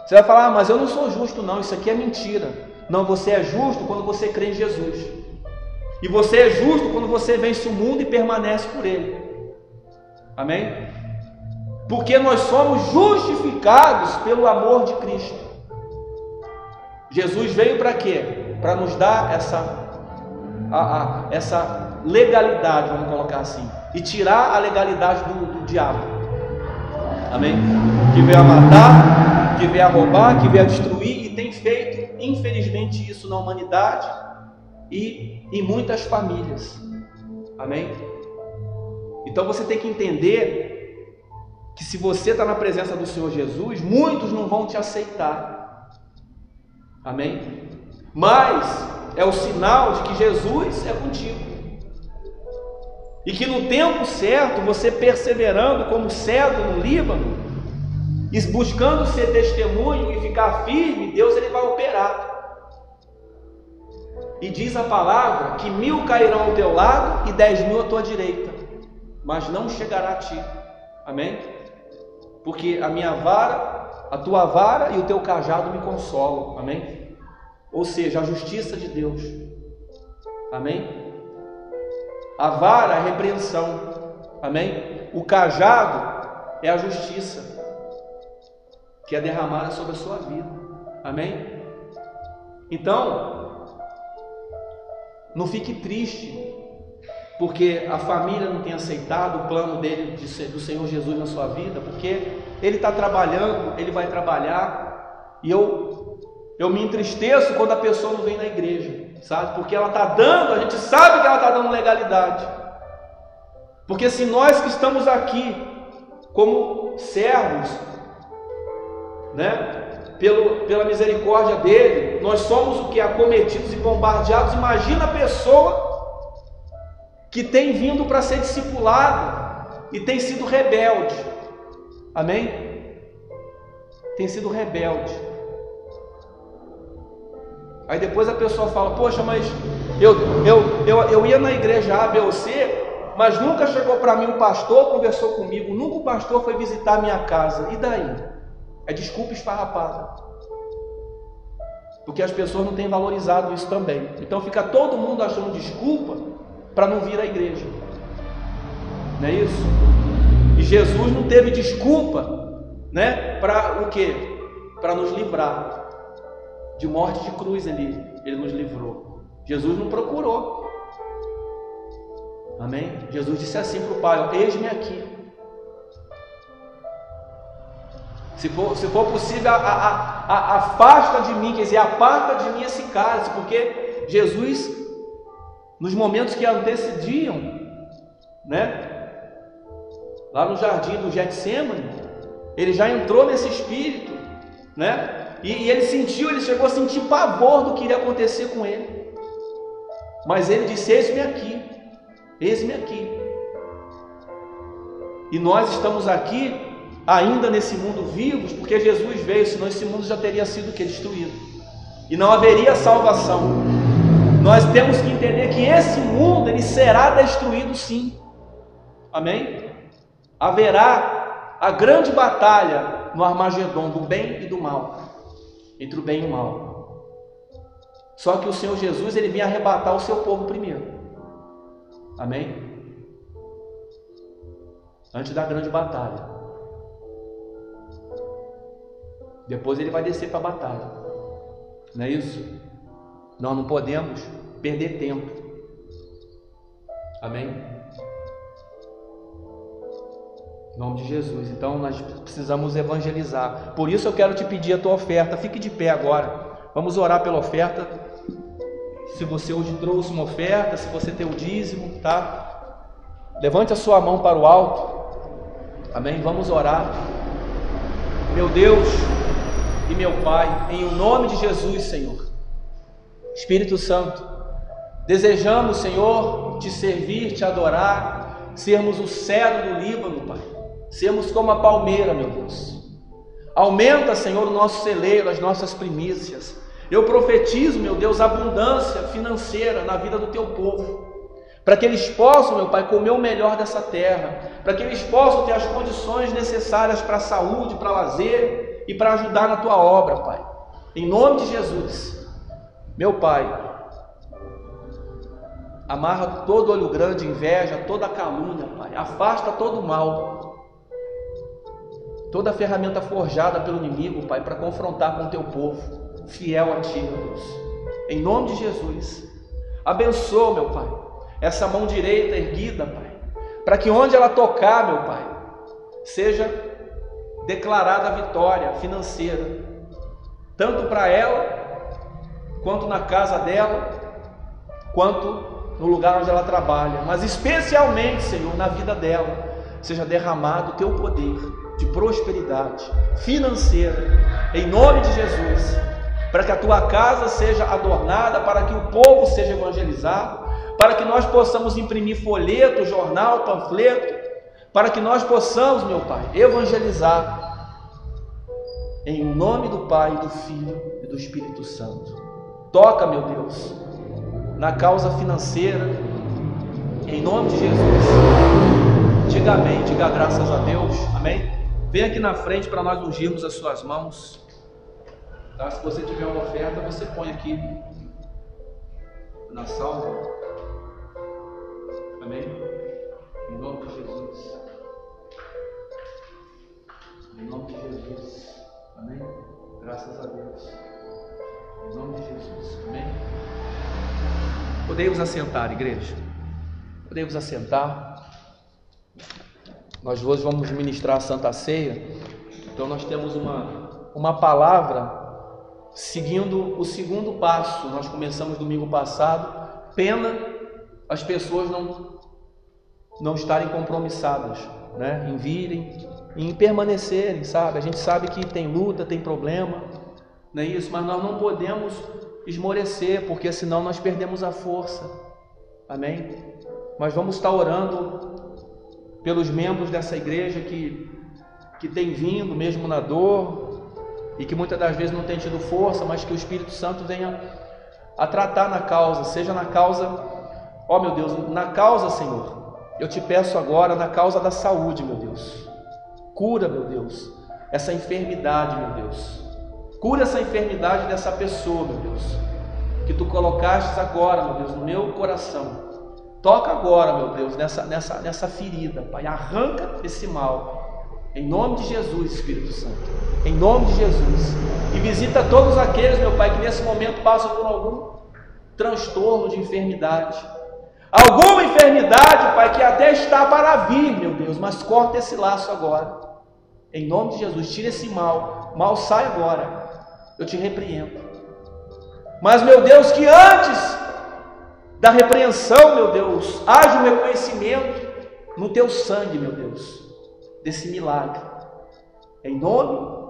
Você vai falar: mas eu não sou justo não, isso aqui é mentira. Não, você é justo quando você crê em Jesus. E você é justo quando você vence o mundo e permanece por ele. Amém? Porque nós somos justificados pelo amor de Cristo. Jesus veio para quê? Para nos dar essa legalidade, vamos colocar assim, e tirar a legalidade do diabo. Amém? Que veio a matar, que veio a roubar, que veio a destruir, e tem feito, infelizmente, isso na humanidade e em muitas famílias. Amém? Então você tem que entender que se você está na presença do Senhor Jesus, muitos não vão te aceitar. Amém? Mas é o sinal de que Jesus é contigo. e que no tempo certo, você perseverando como cedro no Líbano, e buscando ser testemunho e ficar firme, Deus ele vai operar. E diz a palavra que 1000 cairão ao teu lado e 10.000 à tua direita, mas não chegará a ti. Amém? Porque a minha vara, a tua vara e o teu cajado me consolam. Amém? Ou seja, a justiça de Deus. Amém? A vara é a repreensão. Amém? O cajado é a justiça que é derramada sobre a sua vida. Amém? Então, não fique triste porque a família não tem aceitado o plano dele, do Senhor Jesus na sua vida, porque ele está trabalhando, ele vai trabalhar, e eu me entristeço quando a pessoa não vem na igreja, sabe? Porque ela está dando, a gente sabe que ela está dando legalidade, porque se nós que estamos aqui como servos, né, pela misericórdia dele, nós somos o que? Acometidos e bombardeados. Imagina a pessoa que tem vindo para ser discipulado e tem sido rebelde. Amém? Tem sido rebelde. Aí depois a pessoa fala: poxa, mas eu ia na igreja A, B ou C, mas nunca chegou para mim um pastor, conversou comigo, nunca o pastor foi visitar a minha casa. E daí? É desculpa esfarrapada, porque as pessoas não têm valorizado isso também. Então fica todo mundo achando desculpa para não vir à igreja, não é isso? E Jesus não teve desculpa, né? Para o quê? Para nos livrar de morte de cruz. Ele nos livrou. Jesus não procurou. Amém? Jesus disse assim para o Pai: eis-me aqui. Se for possível, afasta de mim, quer dizer, aparta de mim esse cálice, porque Jesus, nos momentos que antecediam, né, lá no jardim do Getsêmani, ele já entrou nesse espírito, né, e ele chegou a sentir pavor do que iria acontecer com ele, mas ele disse: eis-me aqui, eis-me aqui. E nós estamos aqui ainda nesse mundo vivos, porque Jesus veio, senão esse mundo já teria sido destruído, e não haveria salvação. Nós temos que entender que esse mundo ele será destruído sim. Amém? Haverá a grande batalha no Armagedon, do bem e do mal, entre o bem e o mal. Só que o Senhor Jesus ele vem arrebatar o seu povo primeiro. Amém? Antes da grande batalha. Depois ele vai descer para a batalha. Não é isso? Nós não podemos perder tempo. Amém? Em nome de Jesus. Então nós precisamos evangelizar. Por isso eu quero te pedir a tua oferta. Fique de pé agora. Vamos orar pela oferta. Se você hoje trouxe uma oferta, se você tem o dízimo, tá? Levante a sua mão para o alto. Amém? Vamos orar. Meu Deus e meu Pai, em o nome de Jesus, Senhor, Espírito Santo, desejamos, Senhor, te servir, te adorar, sermos o cedro do Líbano, Pai, sermos como a palmeira, meu Deus. Aumenta, Senhor, o nosso celeiro, as nossas primícias. Eu profetizo, meu Deus, abundância financeira na vida do teu povo, para que eles possam, meu Pai, comer o melhor dessa terra, para que eles possam ter as condições necessárias para a saúde, para lazer e para ajudar na tua obra, Pai. Em nome de Jesus, meu Pai, amarra todo olho grande, inveja, toda calúnia, Pai. Afasta todo o mal, toda ferramenta forjada pelo inimigo, Pai, para confrontar com o teu povo fiel a Ti, meu Deus. Em nome de Jesus, abençoa, meu Pai, essa mão direita erguida, Pai, para que onde ela tocar, meu Pai, seja declarada a vitória financeira, tanto para ela, quanto na casa dela, quanto no lugar onde ela trabalha, mas especialmente, Senhor, na vida dela, seja derramado o teu poder de prosperidade financeira, em nome de Jesus, para que a tua casa seja adornada, para que o povo seja evangelizado, para que nós possamos imprimir folheto, jornal, panfleto, para que nós possamos, meu Pai, evangelizar, em nome do Pai, do Filho e do Espírito Santo. Toca, meu Deus, na causa financeira, em nome de Jesus. Diga amém, diga graças a Deus, amém? Vem aqui na frente para nós ungirmos as suas mãos, tá? Se você tiver uma oferta, você põe aqui na salva, amém? Em nome de Jesus, em nome de Jesus, amém? Graças a Deus, em nome de Jesus, amém? Podemos assentar, igreja, podemos assentar. Nós hoje vamos ministrar a Santa Ceia, então nós temos uma palavra seguindo o segundo passo. Nós começamos domingo passado. Pena as pessoas não estarem compromissadas, né? Em virem, em permanecerem, sabe? A gente sabe que tem luta, tem problema, não é isso? Mas nós não podemos esmorecer, porque senão nós perdemos a força, amém? Mas vamos estar orando pelos membros dessa igreja que tem vindo mesmo na dor e que muitas das vezes não tem tido força, mas que o Espírito Santo venha a tratar na causa, seja na causa, ó meu Deus, na causa, Senhor, eu te peço agora, na causa da saúde, meu Deus, cura, meu Deus, essa enfermidade, meu Deus, cura essa enfermidade dessa pessoa, meu Deus, que tu colocaste agora, meu Deus, no meu coração. Toca agora, meu Deus, nessa ferida, Pai, arranca esse mal, em nome de Jesus, Espírito Santo, em nome de Jesus, e visita todos aqueles, meu Pai, que nesse momento passam por algum transtorno de enfermidade, alguma enfermidade, Pai, que até está para vir, meu Deus, mas corta esse laço agora, em nome de Jesus, tira esse mal sai agora, eu te repreendo, mas, meu Deus, que antes da repreensão, meu Deus, haja um reconhecimento no teu sangue, meu Deus, desse milagre, em nome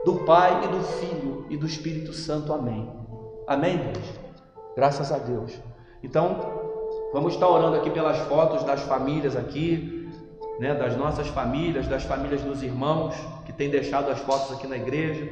do Pai e do Filho e do Espírito Santo, amém, amém, Deus? Graças a Deus. Então, vamos estar orando aqui pelas fotos das famílias aqui, né, das nossas famílias, das famílias dos irmãos que têm deixado as fotos aqui na igreja,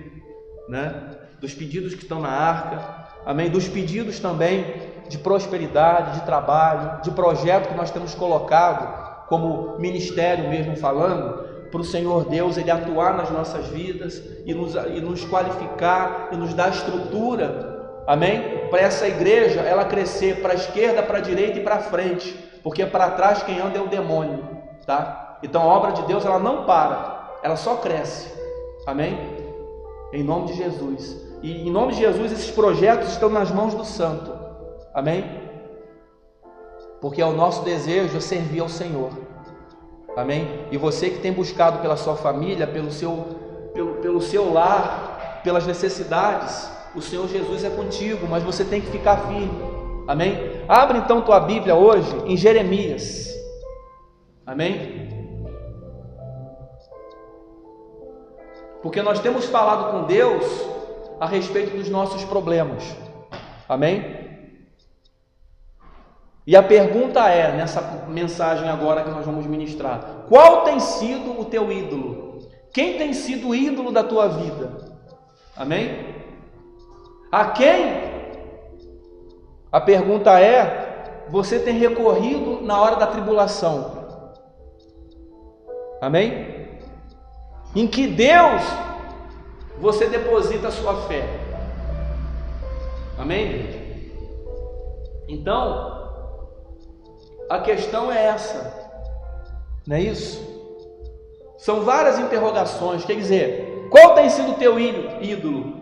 né, dos pedidos que estão na arca, amém, dos pedidos também de prosperidade, de trabalho, de projeto que nós temos colocado como ministério mesmo falando, para o Senhor Deus Ele atuar nas nossas vidas e nos qualificar e nos dar estrutura, amém? Para essa igreja ela crescer para a esquerda, para a direita e para frente, porque para trás quem anda é o demônio, tá? Então a obra de Deus ela não para, ela só cresce, amém? Em nome de Jesus, e em nome de Jesus esses projetos estão nas mãos do Santo, amém? Porque é o nosso desejo servir ao Senhor, amém? E você que tem buscado pela sua família, pelo seu lar, pelas necessidades, o Senhor Jesus é contigo, mas você tem que ficar firme, amém? Abre então tua Bíblia hoje em Jeremias, amém? Porque nós temos falado com Deus a respeito dos nossos problemas, amém? E a pergunta é, nessa mensagem agora que nós vamos ministrar, qual tem sido o teu ídolo? Quem tem sido o ídolo da tua vida? Amém? A quem? A pergunta é, você tem recorrido na hora da tribulação? Amém? Em que Deus você deposita a sua fé? Amém? Então, a questão é essa, não é isso? São várias interrogações, quer dizer, qual tem sido o teu ídolo?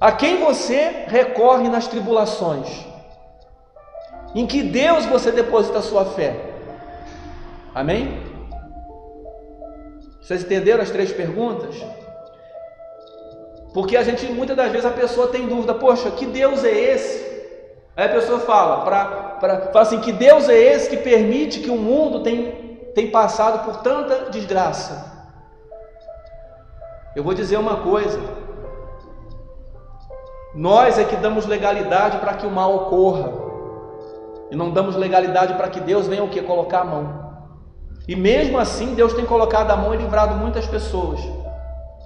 A quem você recorre nas tribulações? Em que Deus você deposita a sua fé? Amém? Vocês entenderam as três perguntas? Porque muitas das vezes a pessoa tem dúvida, poxa, que Deus é esse? Aí a pessoa fala assim, que Deus é esse que permite que o mundo tem passado por tanta desgraça? Eu vou dizer uma coisa, nós é que damos legalidade para que o mal ocorra, E não damos legalidade para que Deus venha o quê? Colocar a mão. E mesmo assim, Deus tem colocado a mão e livrado muitas pessoas,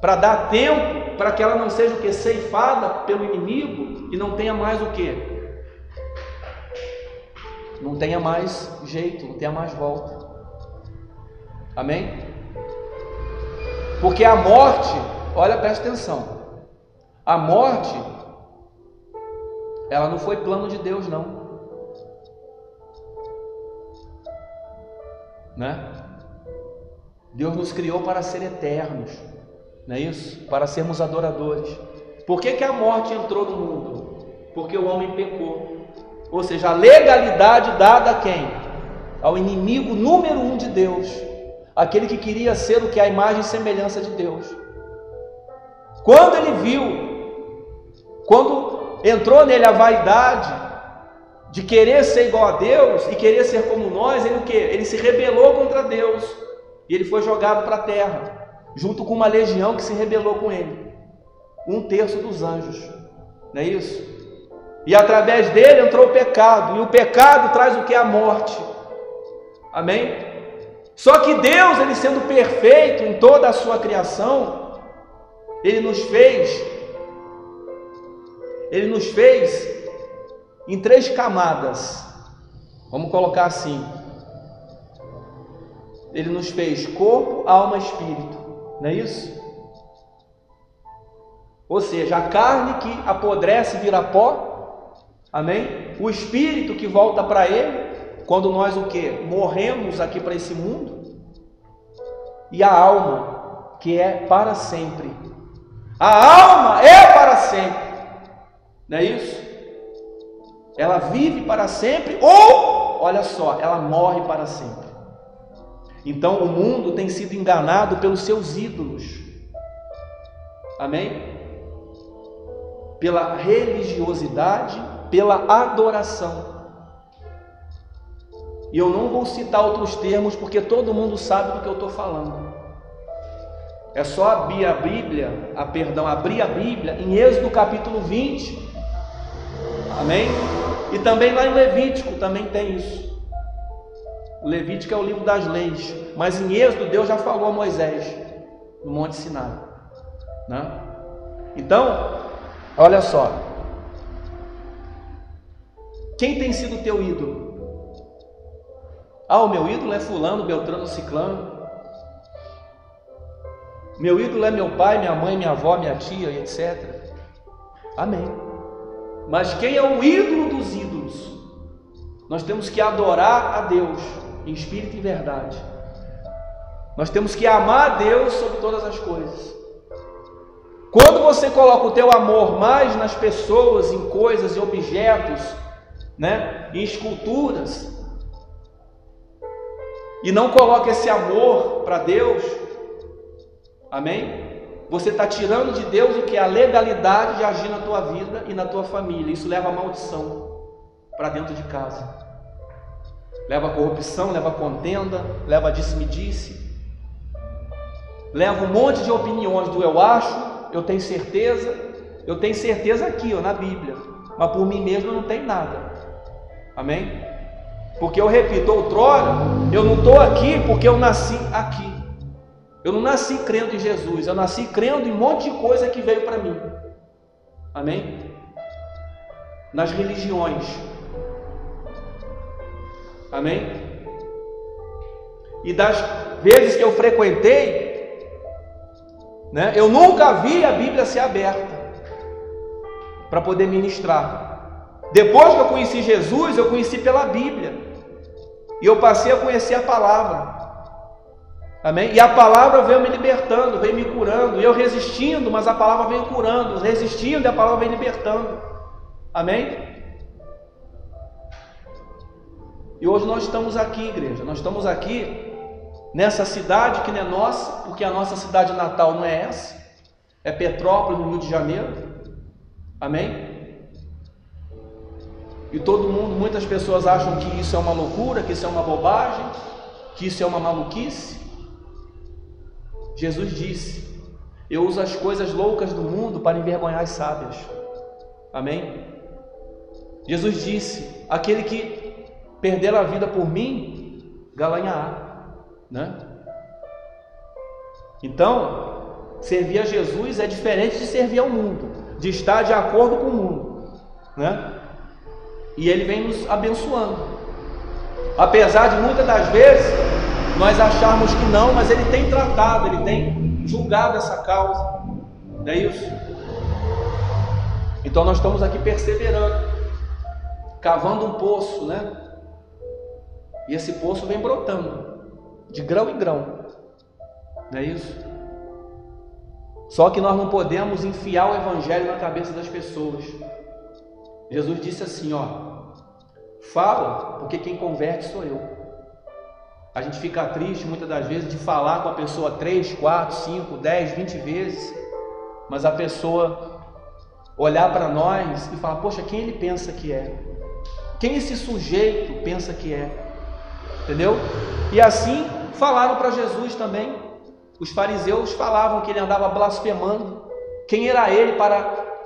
para dar tempo para que ela não seja o quê? Ceifada pelo inimigo e não tenha mais o quê? Não tenha mais jeito, não tenha mais volta. Amém? Porque a morte, olha, presta atenção, a morte, ela não foi plano de Deus, não. Né? Deus nos criou para ser eternos, não é isso? Para sermos adoradores. Por que a morte entrou no mundo? Porque o homem pecou. Ou seja, a legalidade dada a quem? Ao inimigo número 1 de Deus, aquele que queria ser o que? A imagem e semelhança de Deus. Quando ele viu, quando entrou nele a vaidade de querer ser igual a Deus e querer ser como nós, ele o quê? Ele se rebelou contra Deus e ele foi jogado para a terra, junto com uma legião que se rebelou com ele, 1/3 dos anjos, não é isso? E através dele entrou o pecado, e o pecado traz o que? A morte. Amém? Só que Deus, ele sendo perfeito em toda a sua criação, ele nos fez em 3 camadas. Vamos colocar assim: ele nos fez corpo, alma e espírito, não é isso? Ou seja, a carne que apodrece vira pó, amém? O espírito que volta para ele quando nós o quê? Morremos aqui para esse mundo, e a alma que é para sempre. A alma é para sempre, não é isso? Ela vive para sempre, ou, olha só, ela morre para sempre. Então o mundo tem sido enganado pelos seus ídolos, amém? Pela religiosidade, pela adoração. E eu não vou citar outros termos, porque todo mundo sabe do que eu estou falando. É só abrir a Bíblia, abrir a Bíblia em Êxodo capítulo 20, amém? E também lá em Levítico também tem isso. O Levítico é o livro das leis, mas em Êxodo Deus já falou a Moisés no Monte Sinai, né? Então, olha só, quem tem sido teu ídolo? Ah, o meu ídolo é fulano, beltrano, ciclano. Meu ídolo é meu pai, minha mãe, minha avó, minha tia, etc. Amém. Mas quem é o ídolo dos ídolos? Nós temos que adorar a Deus em espírito e em verdade. Nós temos que amar a Deus sobre todas as coisas. Quando você coloca o teu amor mais nas pessoas, em coisas e objetos, né, em esculturas, e não coloca esse amor para Deus, amém? Você está tirando de Deus o que? A legalidade de agir na tua vida e na tua família. Isso leva a maldição para dentro de casa, leva a corrupção, leva a contenda, leva a disse-me-disse, leva um monte de opiniões do eu acho, eu tenho certeza aqui, ó, na Bíblia, mas por mim mesmo eu não tenho nada, amém? Porque eu repito, outrora eu não estou aqui porque eu nasci aqui. Eu não nasci crendo em Jesus, eu nasci crendo em um monte de coisa que veio para mim, amém? Nas religiões, amém? E das vezes que eu frequentei, né, eu nunca vi a Bíblia ser aberta para poder ministrar. Depois que eu conheci Jesus, eu conheci pela Bíblia, e eu passei a conhecer a palavra, amém? E a palavra veio me libertando, veio me curando, e eu resistindo, mas a palavra veio curando, resistindo e a palavra veio libertando, amém? E hoje nós estamos aqui, igreja, nós estamos aqui nessa cidade que não é nossa, porque a nossa cidade natal não é essa, é Petrópolis, no Rio de Janeiro, amém? E todo mundo, muitas pessoas acham que isso é uma loucura, que isso é uma bobagem, que isso é uma maluquice. Jesus disse: eu uso as coisas loucas do mundo para envergonhar as sábias, amém? Jesus disse: aquele que perder a vida por mim, galanhar, né? Então, servir a Jesus é diferente de servir ao mundo, de estar de acordo com o mundo, né? E Ele vem nos abençoando, apesar de muitas das vezes nós acharmos que não, mas Ele tem tratado, Ele tem julgado essa causa, não é isso? Então nós estamos aqui perseverando, cavando um poço, né? E esse poço vem brotando, de grão em grão, não é isso? Só que nós não podemos enfiar o Evangelho na cabeça das pessoas. Jesus disse assim, ó, fala, porque quem converte sou eu. A gente fica triste muitas das vezes de falar com a pessoa 3, 4, 5, 10, 20 vezes, mas a pessoa olhar para nós e falar, poxa, quem ele pensa que é? Quem esse sujeito pensa que é? Entendeu? E assim falaram para Jesus também. Os fariseus falavam que ele andava blasfemando. Quem era ele para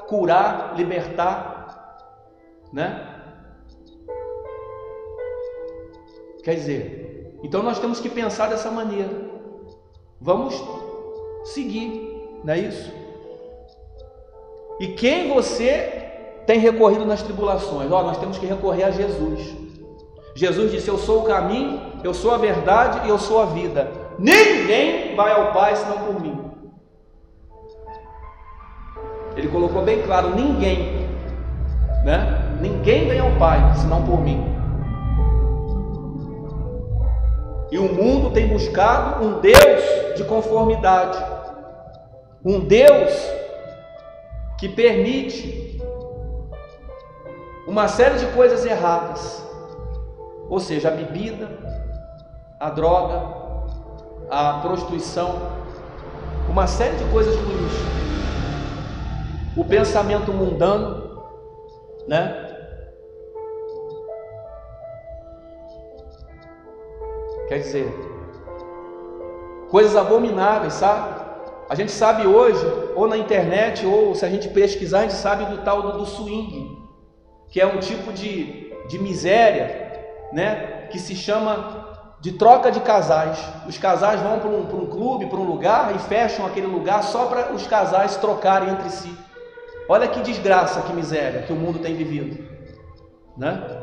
curar, libertar, né? Quer dizer, então nós temos que pensar dessa maneira. Vamos seguir, não é isso? E quem você tem recorrido nas tribulações? Nós temos que recorrer a Jesus. Jesus disse, eu sou o caminho, eu sou a verdade e eu sou a vida. Ninguém vai ao Pai senão por mim. Ele colocou bem claro, ninguém, né? Ninguém vem ao Pai senão por mim. E o mundo tem buscado um Deus de conformidade, um Deus que permite uma série de coisas erradas, ou seja, a bebida, a droga, a prostituição, uma série de coisas ruins, o pensamento mundano, né? Quer dizer, coisas abomináveis, sabe? A gente sabe hoje, ou na internet, ou se a gente pesquisar, a gente sabe do tal do swing, que é um tipo de miséria, né? Que se chama de troca de casais. Os casais vão para um clube, para um lugar, e fecham aquele lugar só para os casais trocarem entre si. Olha que desgraça, que miséria que o mundo tem vivido, né?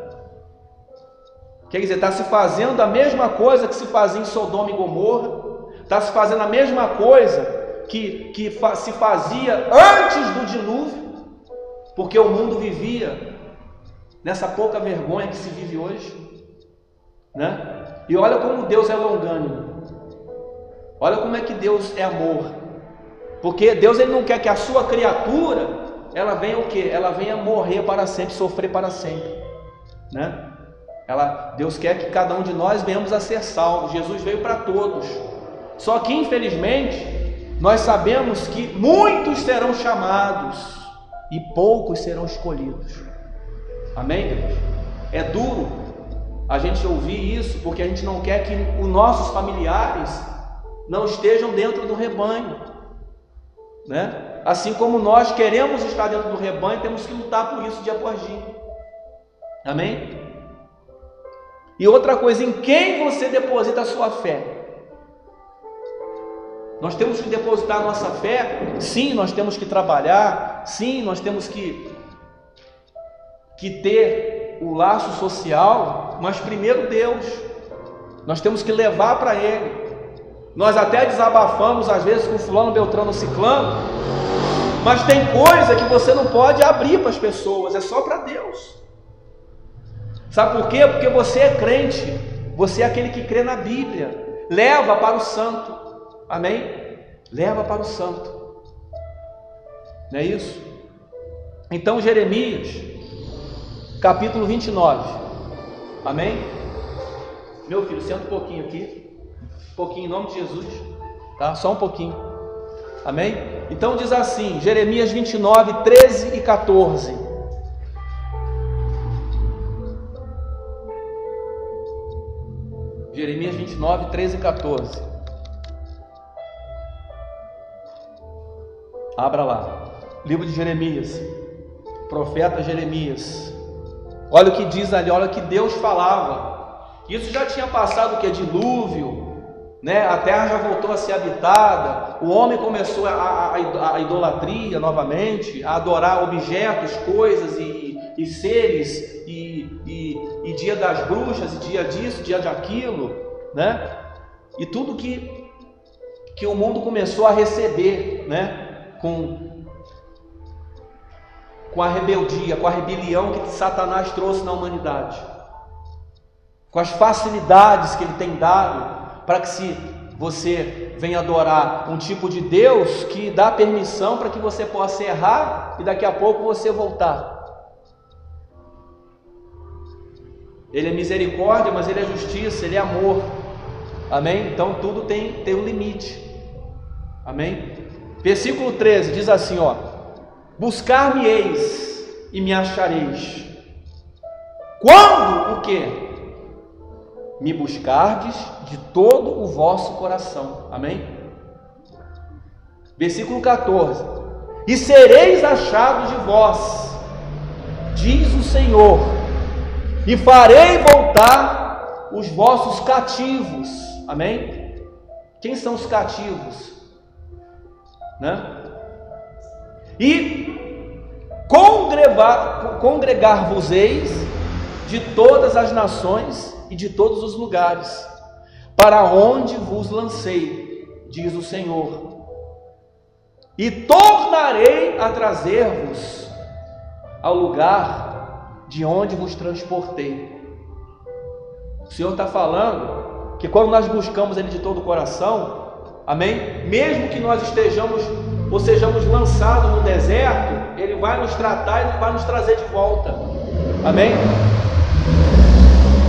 Quer dizer, está se fazendo a mesma coisa que se fazia em Sodoma e Gomorra, está se fazendo a mesma coisa que se fazia antes do dilúvio, porque o mundo vivia nessa pouca vergonha que se vive hoje, né? E olha como Deus é longânimo, olha como é que Deus é amor, porque Deus ele não quer que a sua criatura ela venha o quê? Ela venha morrer para sempre, sofrer para sempre, né? Deus quer que cada um de nós venhamos a ser salvos. Jesus veio para todos, só que infelizmente nós sabemos que muitos serão chamados e poucos serão escolhidos. Amém, igreja? É duro a gente ouvir isso, porque a gente não quer que os nossos familiares não estejam dentro do rebanho, né? Assim como nós queremos estar dentro do rebanho, temos que lutar por isso dia após dia. Amém? E outra coisa, em quem você deposita a sua fé? Nós temos que depositar a nossa fé. Sim, nós temos que trabalhar. Sim, nós temos que ter o laço social. Mas primeiro Deus, nós temos que levar para Ele. Nós até desabafamos às vezes com fulano, beltrano, ciclano, mas tem coisa que você não pode abrir para as pessoas, é só para Deus. Sabe por quê? Porque você é crente, você é aquele que crê na Bíblia. Leva para o santo, amém? Leva para o santo, não é isso? Então Jeremias, capítulo 29, amém? Meu filho, senta um pouquinho aqui, um pouquinho em nome de Jesus, tá? Só um pouquinho, amém? Então diz assim, Jeremias 29, 13 e 14. Jeremias 29, 13 e 14. Abra lá. Livro de Jeremias. Profeta Jeremias. Olha o que diz ali, olha o que Deus falava. Isso já tinha passado o que? Dilúvio, né? A terra já voltou a ser habitada, o homem começou a idolatria novamente, a adorar objetos, coisas e seres, e dia das bruxas, e dia disso, dia daquilo, né? E tudo que o mundo começou a receber, né? Com a rebeldia, com a rebelião que Satanás trouxe na humanidade, com as facilidades que ele tem dado para que se você venha adorar um tipo de Deus que dá permissão para que você possa errar e daqui a pouco você voltar. Ele é misericórdia, mas ele é justiça, ele é amor. Amém? Então tudo tem um limite. Amém? Versículo 13 diz assim, ó: buscar-me-eis e me achareis. Quando o quê? Me buscardes de todo o vosso coração. Amém? Versículo 14: e sereis achados de vós, diz o Senhor, e farei voltar os vossos cativos. Amém? Quem são os cativos? Né? E congregar-vos-eis de todas as nações e de todos os lugares, para onde vos lancei, diz o Senhor, e tornarei a trazer-vos ao lugar de onde vos transportei. O Senhor está falando que quando nós buscamos Ele de todo o coração, amém? Mesmo que nós estejamos ou sejamos lançados no deserto, Ele vai nos tratar e Ele vai nos trazer de volta. Amém?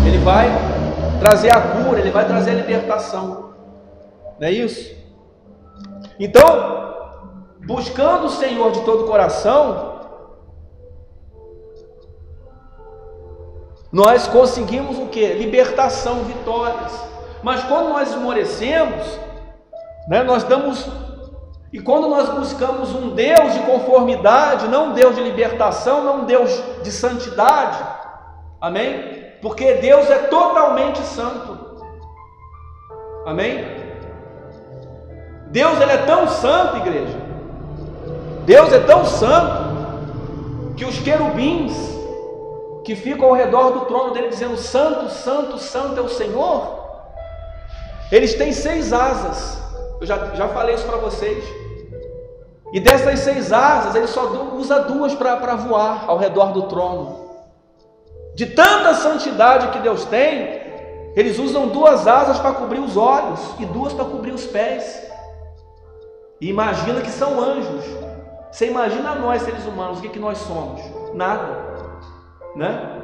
Ele vai trazer a cura, Ele vai trazer a libertação. Não é isso? Então, buscando o Senhor de todo o coração, nós conseguimos o que? Libertação, vitórias. Mas quando nós esmorecemos, né, nós damos... E quando nós buscamos um Deus de conformidade, não um Deus de libertação, não um Deus de santidade, amém? Porque Deus é totalmente santo, amém? Deus, Ele é tão santo, igreja, Deus é tão santo, que os querubins que ficam ao redor do trono dele dizendo santo, santo, santo é o Senhor, eles têm 6 asas. Eu já falei isso para vocês. E dessas 6 asas, ele só usa 2 para voar ao redor do trono. De tanta santidade que Deus tem, eles usam 2 asas para cobrir os olhos e 2 para cobrir os pés. E imagina que são anjos. Você imagina nós, seres humanos, o que nós somos? Nada, né?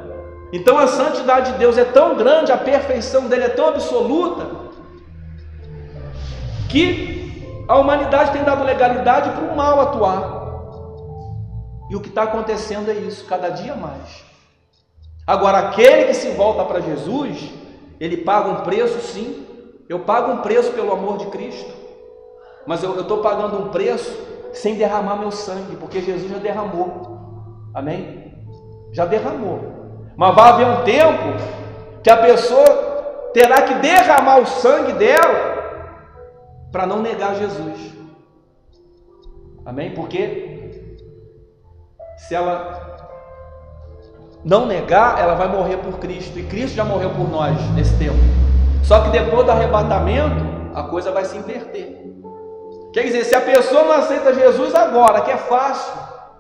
Então a santidade de Deus é tão grande, a perfeição dele é tão absoluta, que a humanidade tem dado legalidade para o mal atuar. E o que está acontecendo é isso, cada dia mais. Agora, aquele que se volta para Jesus, ele paga um preço, sim. Eu pago um preço pelo amor de Cristo, mas eu estou pagando um preço sem derramar meu sangue, porque Jesus já derramou. Amém? Já derramou. Mas vai haver um tempo que a pessoa terá que derramar o sangue dela para não negar Jesus. Amém? Porque se ela não negar, ela vai morrer por Cristo, e Cristo já morreu por nós nesse tempo. Só que depois do arrebatamento, a coisa vai se inverter. Quer dizer, se a pessoa não aceita Jesus agora, que é fácil,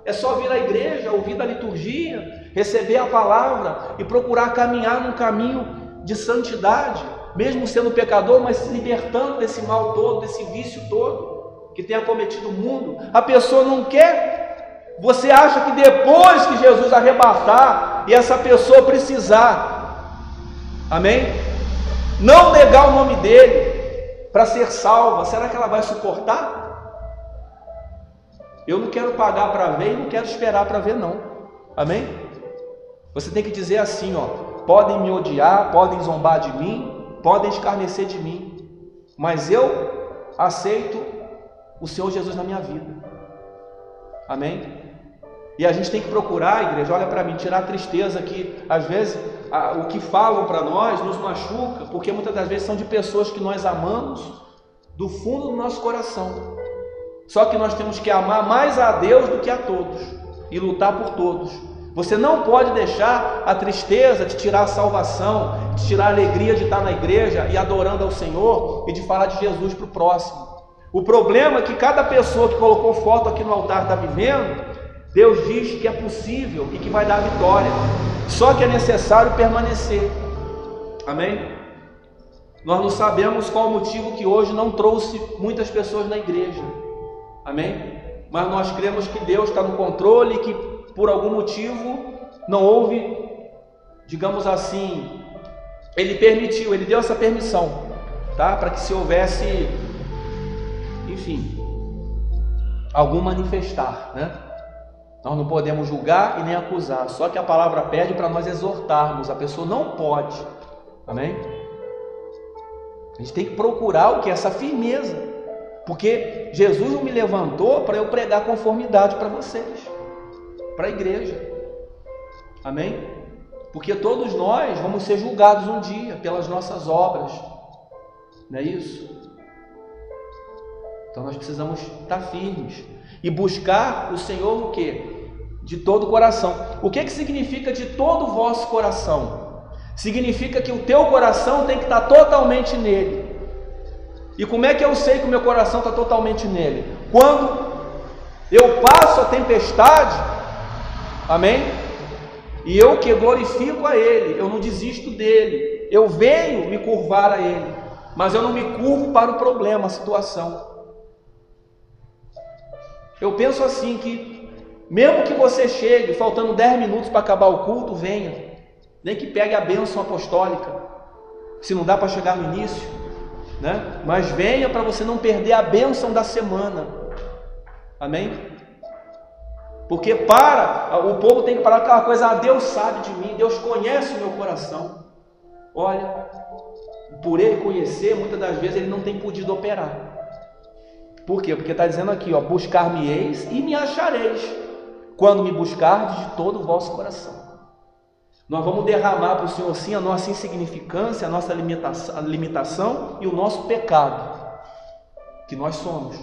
é só vir à igreja, ouvir da liturgia, receber a palavra e procurar caminhar num caminho de santidade, mesmo sendo pecador, mas se libertando desse mal todo, desse vício todo que tem acometido o mundo. A pessoa não quer. Você acha que depois que Jesus arrebatar e essa pessoa precisar, amém, não negar o nome dele para ser salva, será que ela vai suportar? Eu não quero pagar para ver e não quero esperar para ver, não. Amém? Você tem que dizer assim, ó: podem me odiar, podem zombar de mim, podem escarnecer de mim, mas eu aceito o Senhor Jesus na minha vida. Amém? E a gente tem que procurar, igreja, olha para mim, tirar a tristeza que às vezes o que falam para nós nos machuca, porque muitas das vezes são de pessoas que nós amamos do fundo do nosso coração. Só que nós temos que amar mais a Deus do que a todos e lutar por todos. Você não pode deixar a tristeza te tirar a salvação, te tirar a alegria de estar na igreja e adorando ao Senhor e de falar de Jesus para o próximo. O problema é que cada pessoa que colocou foto aqui no altar está vivendo. Deus diz que é possível e que vai dar vitória, só que é necessário permanecer. Amém? Nós não sabemos qual o motivo que hoje não trouxe muitas pessoas na igreja. Amém? Mas nós cremos que Deus está no controle e que por algum motivo não houve, digamos assim, Ele permitiu, Ele deu essa permissão, tá? Para que se houvesse, enfim, algum manifestar, né? Nós não podemos julgar e nem acusar, só que a palavra pede para nós exortarmos, a pessoa não pode, amém? A gente tem que procurar o que? Essa firmeza, porque Jesus não me levantou para eu pregar conformidade para vocês, para a igreja, amém? Porque todos nós vamos ser julgados um dia pelas nossas obras, não é isso? Então nós precisamos estar firmes e buscar o Senhor o quê? De todo o coração. O que significa de todo o vosso coração? Significa que o teu coração tem que estar totalmente nele. E como é que eu sei que o meu coração está totalmente nele? Quando eu passo a tempestade, amém? E eu que glorifico a Ele, eu não desisto dele, eu venho me curvar a Ele, mas eu não me curvo para o problema, a situação. Eu penso assim que mesmo que você chegue faltando 10 minutos para acabar o culto, venha, nem que pegue a bênção apostólica, se não dá para chegar no início, né? Mas venha para você não perder a bênção da semana, amém? Porque o povo tem que parar com aquela coisa, Deus sabe de mim, Deus conhece o meu coração. Olha, por Ele conhecer, muitas das vezes Ele não tem podido operar. Por quê? Porque está dizendo aqui, ó, buscar-me-eis e me achareis, quando me buscardes de todo o vosso coração. Nós vamos derramar para o Senhor sim a nossa insignificância, a nossa limitação e o nosso pecado, que nós somos.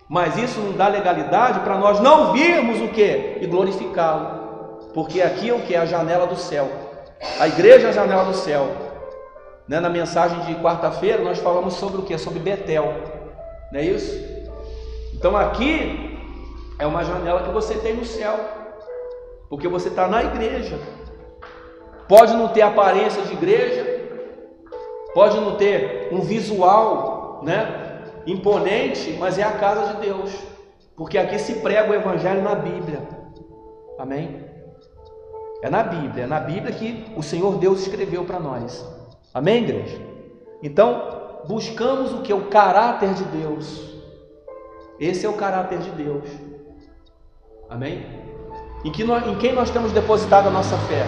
Mas isso não dá legalidade para nós não virmos o quê? E glorificá-lo. Porque aqui é o que? A janela do céu. A igreja é a janela do céu. Né? Na mensagem de quarta-feira nós falamos sobre o quê? Sobre Betel. Não é isso? Então aqui é uma janela que você tem no céu, porque você está na igreja. Pode não ter aparência de igreja, pode não ter um visual, né, imponente, mas é a casa de Deus, porque aqui se prega o evangelho na Bíblia, amém? É na Bíblia que o Senhor Deus escreveu para nós, amém, igreja? Então buscamos o que? O caráter de Deus. Esse é o caráter de Deus, amém? Em quem nós temos depositado a nossa fé?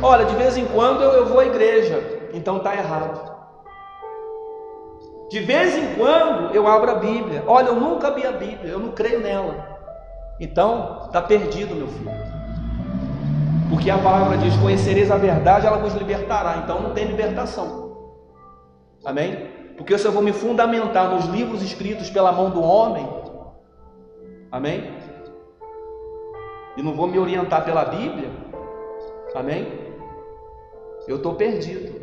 Olha, de vez em quando eu vou à igreja, então está errado. De vez em quando eu abro a Bíblia, olha, eu nunca abri a Bíblia, eu não creio nela, então está perdido, meu filho. Porque a palavra diz, conhecereis a verdade, ela vos libertará, então não tem libertação, amém? Porque se eu vou me fundamentar nos livros escritos pela mão do homem, amém? E não vou me orientar pela Bíblia, amém? Eu estou perdido.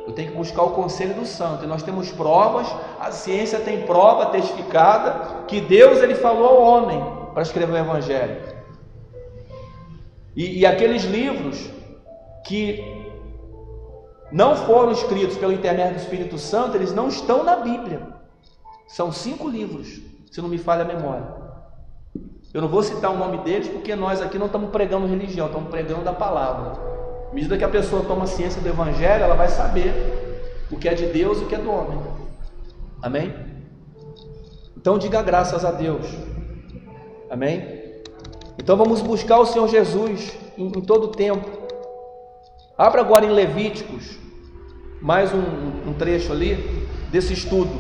Eu tenho que buscar o conselho do santo. E nós temos provas, a ciência tem prova testificada que Deus ele falou ao homem para escrever o Evangelho. E aqueles livros que não foram escritos pelo intermédio do Espírito Santo, eles não estão na Bíblia. São 5 livros, se não me falha a memória. Eu não vou citar o nome deles, porque nós aqui não estamos pregando religião, estamos pregando da palavra. À medida que a pessoa toma ciência do Evangelho, ela vai saber o que é de Deus e o que é do homem. Amém? Então diga graças a Deus. Amém? Então vamos buscar o Senhor Jesus em todo o tempo. Abra agora em Levíticos, mais um trecho ali desse estudo.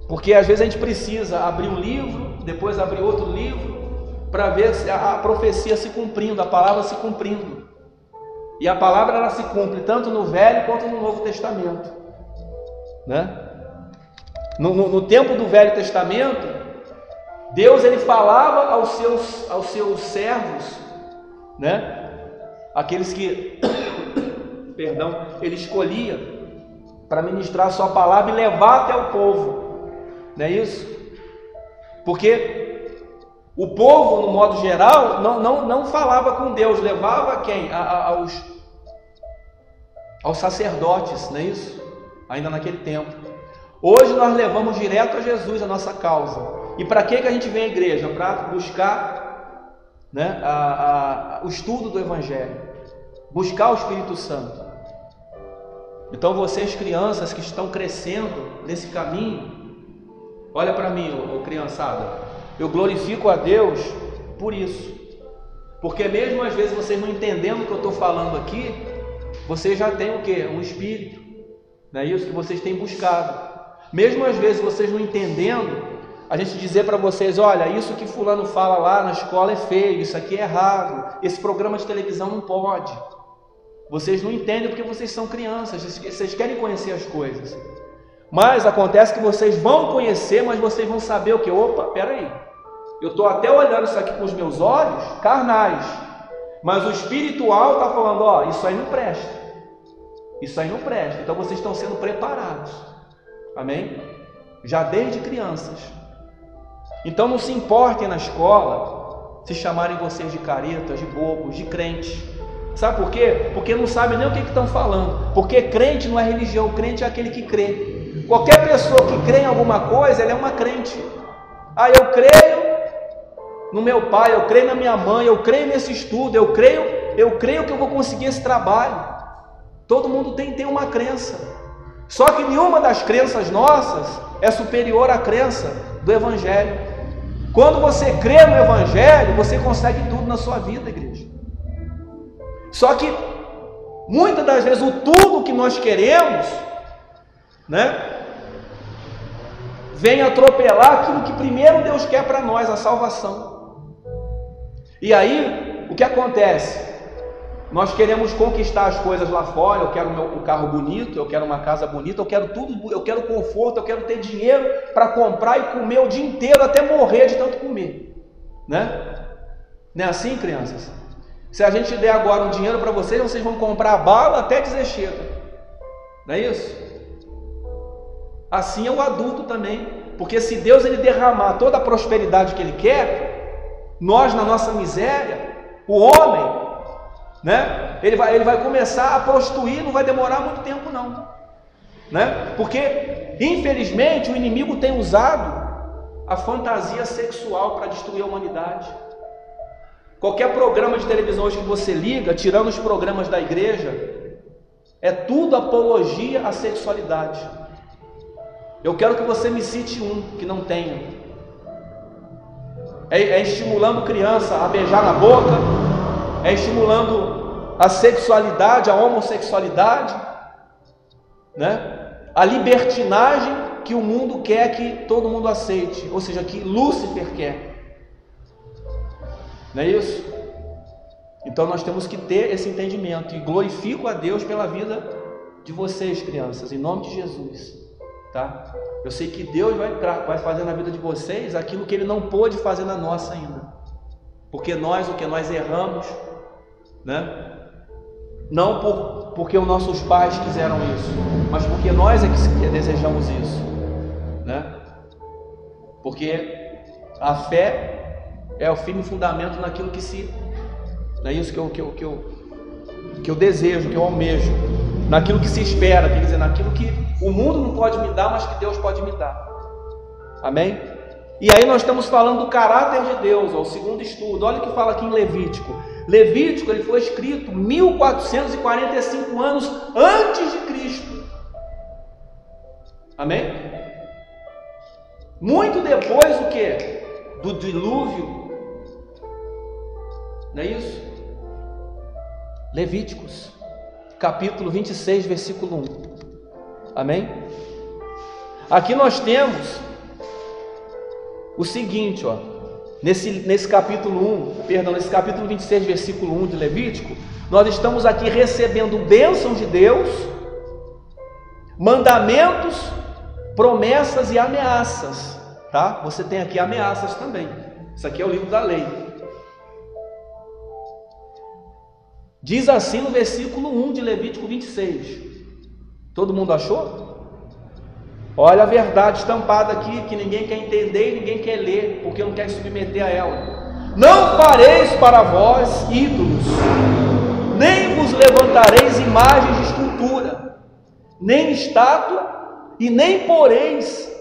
Porque às vezes a gente precisa abrir um livro, depois abrir outro livro, para ver a profecia se cumprindo, a palavra se cumprindo. E a palavra ela se cumpre tanto no Velho quanto no Novo Testamento, né? No tempo do Velho Testamento, Deus ele falava aos seus servos, né? Aqueles que, perdão, ele escolhia para ministrar a sua palavra e levar até o povo, não é isso? Porque o povo, no modo geral, não falava com Deus, levava a quem? Aos sacerdotes, não é isso? Ainda naquele tempo. Hoje nós levamos direto a Jesus a nossa causa. E para que a gente vem à igreja? Para buscar, né, o estudo do Evangelho, buscar o Espírito Santo. Então vocês crianças que estão crescendo nesse caminho, olha para mim, ô criançada, eu glorifico a Deus por isso, porque mesmo às vezes vocês não entendendo o que eu estou falando aqui, vocês já têm o quê? Um Espírito, não é isso que vocês têm buscado. Mesmo às vezes vocês não entendendo, a gente dizer para vocês, olha, isso que fulano fala lá na escola é feio, isso aqui é errado, esse programa de televisão não pode. Vocês não entendem porque vocês são crianças, vocês querem conhecer as coisas. Mas acontece que vocês vão conhecer, mas vocês vão saber o que? Opa, peraí, eu estou até olhando isso aqui com os meus olhos carnais, mas o espiritual está falando, ó, isso aí não presta, isso aí não presta. Então vocês estão sendo preparados, amém? Já desde crianças. Então não se importem na escola se chamarem vocês de caretas, de bobos, de crentes. Sabe por quê? Porque não sabem nem o que estão falando. Porque crente não é religião, crente é aquele que crê. Qualquer pessoa que crê em alguma coisa, ela é uma crente. Ah, eu creio no meu pai, eu creio na minha mãe, eu creio nesse estudo, eu creio que eu vou conseguir esse trabalho. Todo mundo tem uma crença. Só que nenhuma das crenças nossas é superior à crença do Evangelho. Quando você crê no Evangelho, você consegue tudo na sua vida, igreja. Só que muitas das vezes o tudo que nós queremos, né, vem atropelar aquilo que primeiro Deus quer para nós, a salvação. E aí, o que acontece? Nós queremos conquistar as coisas lá fora. Eu quero o carro bonito, eu quero uma casa bonita, eu quero tudo, eu quero conforto, eu quero ter dinheiro para comprar e comer o dia inteiro até morrer de tanto comer, né? Não é assim, crianças? Se a gente der agora um dinheiro para vocês, vocês vão comprar bala até dizer chega, não é isso? Assim é o adulto também, porque se Deus ele derramar toda a prosperidade que Ele quer, nós na nossa miséria, o homem, né? Ele vai começar a prostituir, não vai demorar muito tempo não, né? Porque infelizmente o inimigo tem usado a fantasia sexual para destruir a humanidade. Qualquer programa de televisão hoje que você liga, tirando os programas da igreja, é tudo apologia à sexualidade. Eu quero que você me cite um que não tenha. É estimulando criança a beijar na boca, é estimulando a sexualidade, a homossexualidade, né? A libertinagem que o mundo quer que todo mundo aceite, ou seja, que Lúcifer quer. Não é isso? Então nós temos que ter esse entendimento. E glorifico a Deus pela vida de vocês, crianças, em nome de Jesus, tá? Eu sei que Deus vai fazer na vida de vocês aquilo que Ele não pôde fazer na nossa ainda. Porque nós erramos, né? Não porque os nossos pais quiseram isso, mas porque nós é que desejamos isso, né? Porque a fé é o firme fundamento naquilo que se... Não é isso que eu desejo, que eu almejo, naquilo que se espera, quer dizer, naquilo que o mundo não pode me dar, mas que Deus pode me dar. Amém? E aí nós estamos falando do caráter de Deus, ó, o segundo estudo. Olha o que fala aqui em Levítico. Levítico ele foi escrito 1445 anos antes de Cristo. Amém? Muito depois do que? Do dilúvio. Não é isso? Levíticos, capítulo 26, versículo 1. Amém? Aqui nós temos o seguinte, ó. nesse capítulo 26, versículo 1 de Levítico, nós estamos aqui recebendo bênçãos de Deus, mandamentos, promessas e ameaças, tá? Você tem aqui ameaças também. Isso aqui é o livro da lei. Diz assim no versículo 1 de Levítico 26. Todo mundo achou? Olha a verdade estampada aqui, que ninguém quer entender e ninguém quer ler, porque não quer se submeter a ela. Não fareis para vós ídolos, nem vos levantareis imagens de escultura, nem estátua, e nem poreis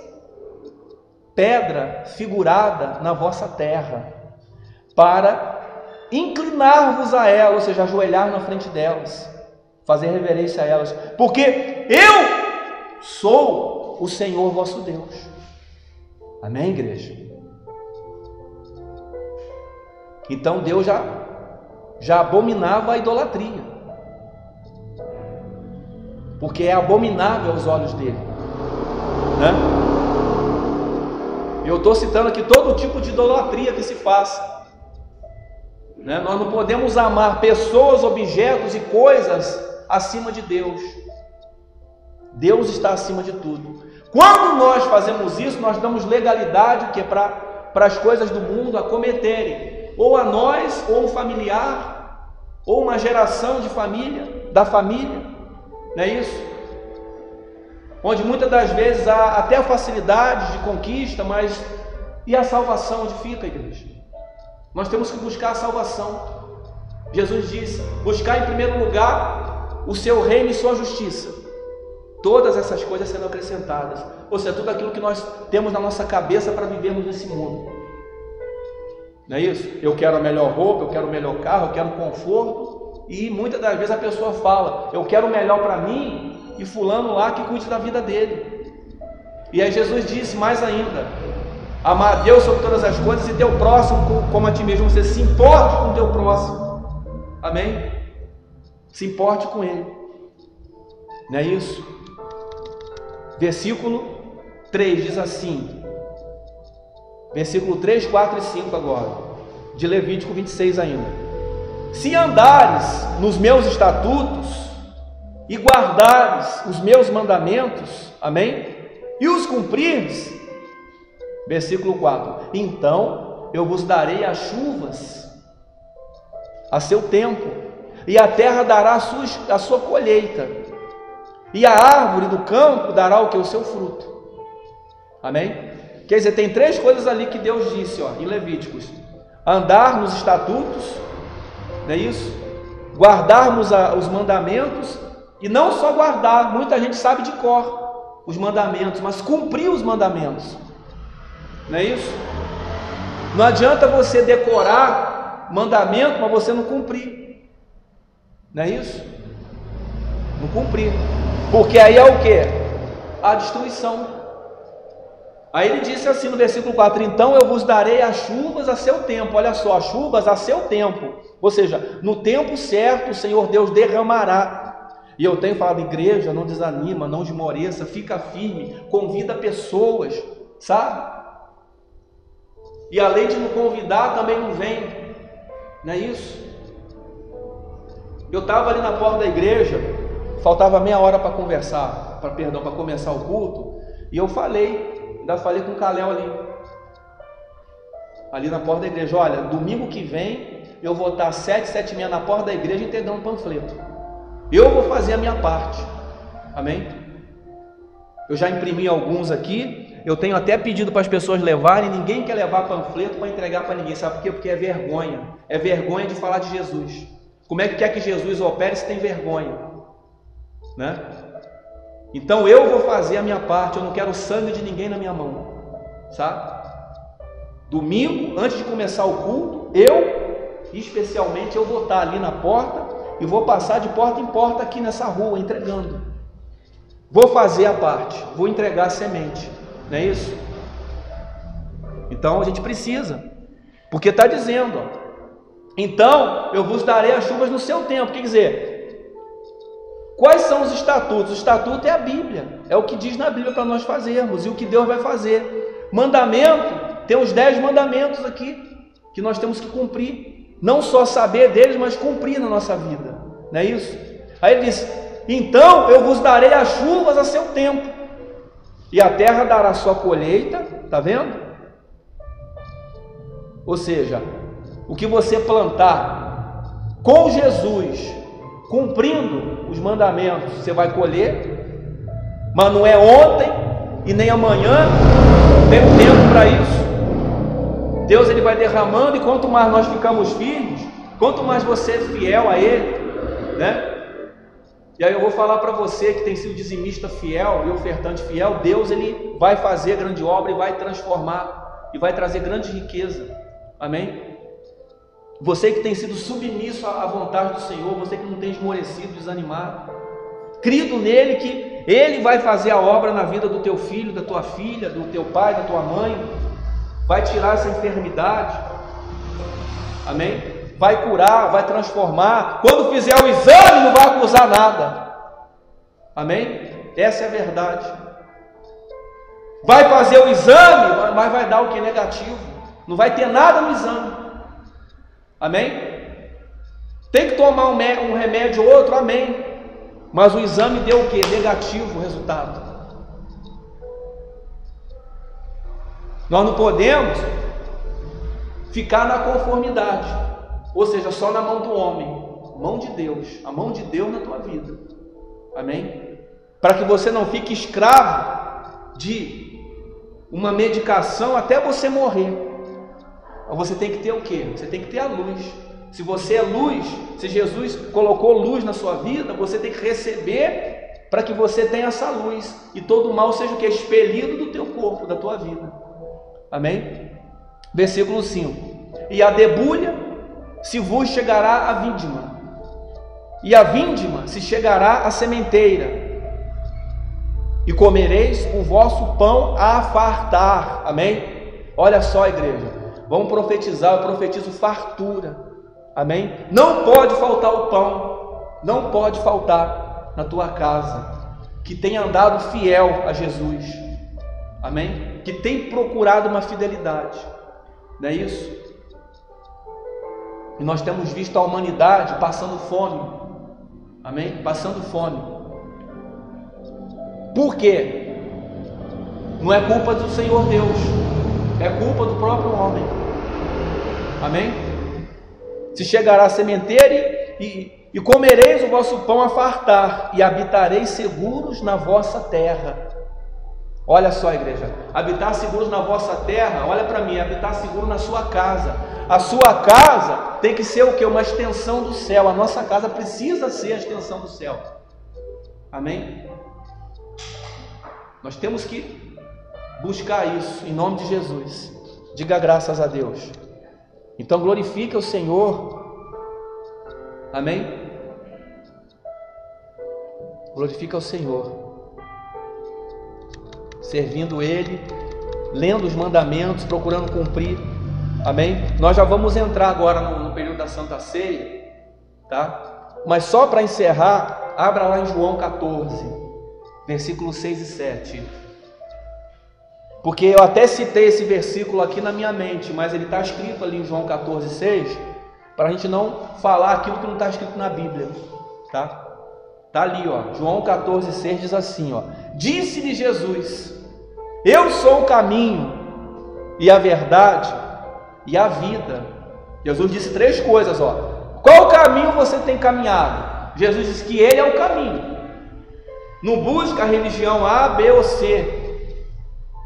pedra figurada na vossa terra, para inclinar-vos a ela, ou seja, ajoelhar na frente delas, fazer reverência a elas, porque eu sou o Senhor vosso Deus. Amém, igreja? Então Deus já abominava a idolatria, porque é abominável aos olhos dele, né? Eu estou citando aqui todo tipo de idolatria que se faça, né? Nós não podemos amar pessoas, objetos e coisas acima de Deus. Deus está acima de tudo. Quando nós fazemos isso, nós damos legalidade que é para as coisas do mundo acometerem, ou a nós, ou um familiar, ou uma geração de família, da família, não é isso? Onde muitas das vezes há até facilidade de conquista, mas e a salvação, onde fica, igreja? Nós temos que buscar a salvação. Jesus disse: buscar em primeiro lugar o seu reino e sua justiça, todas essas coisas serão acrescentadas. Ou seja, tudo aquilo que nós temos na nossa cabeça para vivermos nesse mundo, não é isso? Eu quero a melhor roupa, eu quero o melhor carro, eu quero conforto, e muitas das vezes a pessoa fala: eu quero o melhor para mim, e fulano lá que cuide da vida dele. E aí Jesus disse mais ainda: amar a Deus sobre todas as coisas e teu próximo como a ti mesmo. Você se importe com o teu próximo, amém? Se importe com ele, não é isso? Versículo 3 diz assim, versículo 3, 4 e 5 agora, de Levítico 26 ainda: se andares nos meus estatutos e guardares os meus mandamentos, amém? E os cumprires, versículo 4, então eu vos darei as chuvas a seu tempo, e a terra dará a sua colheita, e a árvore do campo dará o que? O seu fruto. Amém? Quer dizer, tem três coisas ali que Deus disse, ó, em Levíticos: andar nos estatutos, não é isso? Guardarmos os mandamentos, e não só guardar, muita gente sabe de cor os mandamentos, mas cumprir os mandamentos, não é isso? Não adianta você decorar mandamento, mas você não cumprir, não é isso? Não cumprir, porque aí é o que? A destruição. Aí ele disse assim no versículo 4: então eu vos darei as chuvas a seu tempo. Olha só, as chuvas a seu tempo, ou seja, no tempo certo o Senhor Deus derramará. E eu tenho falado: igreja, não desanima, não esmoreça, fica firme, convida pessoas, sabe? E além de não convidar, também não vem, não é isso? Eu estava ali na porta da igreja, faltava meia hora para conversar, para começar o culto, e eu ainda falei com o Caléu ali na porta da igreja: olha, domingo que vem eu vou estar 7, 7h30 na porta da igreja entregando um panfleto. Eu vou fazer a minha parte, amém? Eu já imprimi alguns aqui, eu tenho até pedido para as pessoas levarem, ninguém quer levar panfleto para entregar para ninguém, sabe por quê? Porque é vergonha de falar de Jesus. Como é que quer que Jesus opere se tem vergonha, né? Então eu vou fazer a minha parte, eu não quero sangue de ninguém na minha mão, sabe? Domingo, antes de começar o culto, especialmente, eu vou estar ali na porta e vou passar de porta em porta aqui nessa rua, entregando. Vou fazer a parte, vou entregar a semente, não é isso? Então a gente precisa, porque está dizendo, ó, então eu vos darei as chuvas no seu tempo. Quer dizer, quais são os estatutos? O estatuto é a Bíblia, é o que diz na Bíblia para nós fazermos e o que Deus vai fazer. Mandamento, tem os 10 mandamentos aqui. que nós temos que cumprir, não só saber deles, mas cumprir na nossa vida, não é isso? Aí ele diz: então eu vos darei as chuvas a seu tempo, e a terra dará sua colheita, está vendo? Ou seja, o que você plantar com Jesus, cumprindo os mandamentos, você vai colher, mas não é ontem e nem amanhã, tem um tempo para isso. Deus ele vai derramando, e quanto mais nós ficamos firmes, quanto mais você é fiel a Ele, né? E aí eu vou falar para você que tem sido dizimista fiel e ofertante fiel, Deus ele vai fazer grande obra e vai transformar, e vai trazer grande riqueza, amém? Você que tem sido submisso à vontade do Senhor, você que não tem esmorecido, desanimado, crido nele que Ele vai fazer a obra na vida do teu filho, da tua filha, do teu pai, da tua mãe, vai tirar essa enfermidade, amém? Vai curar, vai transformar. Quando fizer o exame, não vai acusar nada, amém? Essa é a verdade. Vai fazer o exame, mas vai dar o que? Negativo. Não vai ter nada no exame, amém? Tem que tomar um remédio ou outro, amém? Mas o exame deu o que? Negativo o resultado. Nós não podemos ficar na conformidade, ou seja, só na mão do homem. Mão de Deus, a mão de Deus na tua vida, amém? Para que você não fique escravo de uma medicação até você morrer. Você tem que ter o que? Você tem que ter a luz. Se você é luz, se Jesus colocou luz na sua vida, você tem que receber para que você tenha essa luz, e todo o mal seja o que? Expelido do teu corpo, da tua vida, amém? Versículo 5: e a debulha se vos chegará a vindima, e a vindima se chegará a sementeira, e comereis o vosso pão a fartar, amém? Olha só, igreja, vamos profetizar. Eu profetizo fartura, amém? Não pode faltar o pão, não pode faltar na tua casa, que tem andado fiel a Jesus, amém? Que tem procurado uma fidelidade, não é isso? E nós temos visto a humanidade passando fome, amém? Passando fome. Por quê? Não é culpa do Senhor Deus, é culpa do próprio homem, amém? Se chegará a sementeira e comereis o vosso pão a fartar, e habitareis seguros na vossa terra. Olha só, igreja, habitar seguros na vossa terra, olha para mim, habitar seguro na sua casa. A sua casa tem que ser o que? Uma extensão do céu. A nossa casa precisa ser a extensão do céu, amém? Nós temos que buscar isso em nome de Jesus. Diga graças a Deus. Então glorifique o Senhor, amém? Glorifica o Senhor, servindo Ele, lendo os mandamentos, procurando cumprir, amém? Nós já vamos entrar agora no período da Santa Ceia, tá? Mas só para encerrar, abra lá em João 14, versículos 6 e 7, porque eu até citei esse versículo aqui na minha mente, mas ele está escrito ali em João 14, 6, para a gente não falar aquilo que não está escrito na Bíblia, tá? Está ali, ó, João 14, 6 diz assim, ó: disse-lhe Jesus: eu sou o caminho e a verdade e a vida. Jesus disse três coisas, ó. Qual caminho você tem caminhado? Jesus disse que Ele é o caminho. Não busca a religião A, B ou C,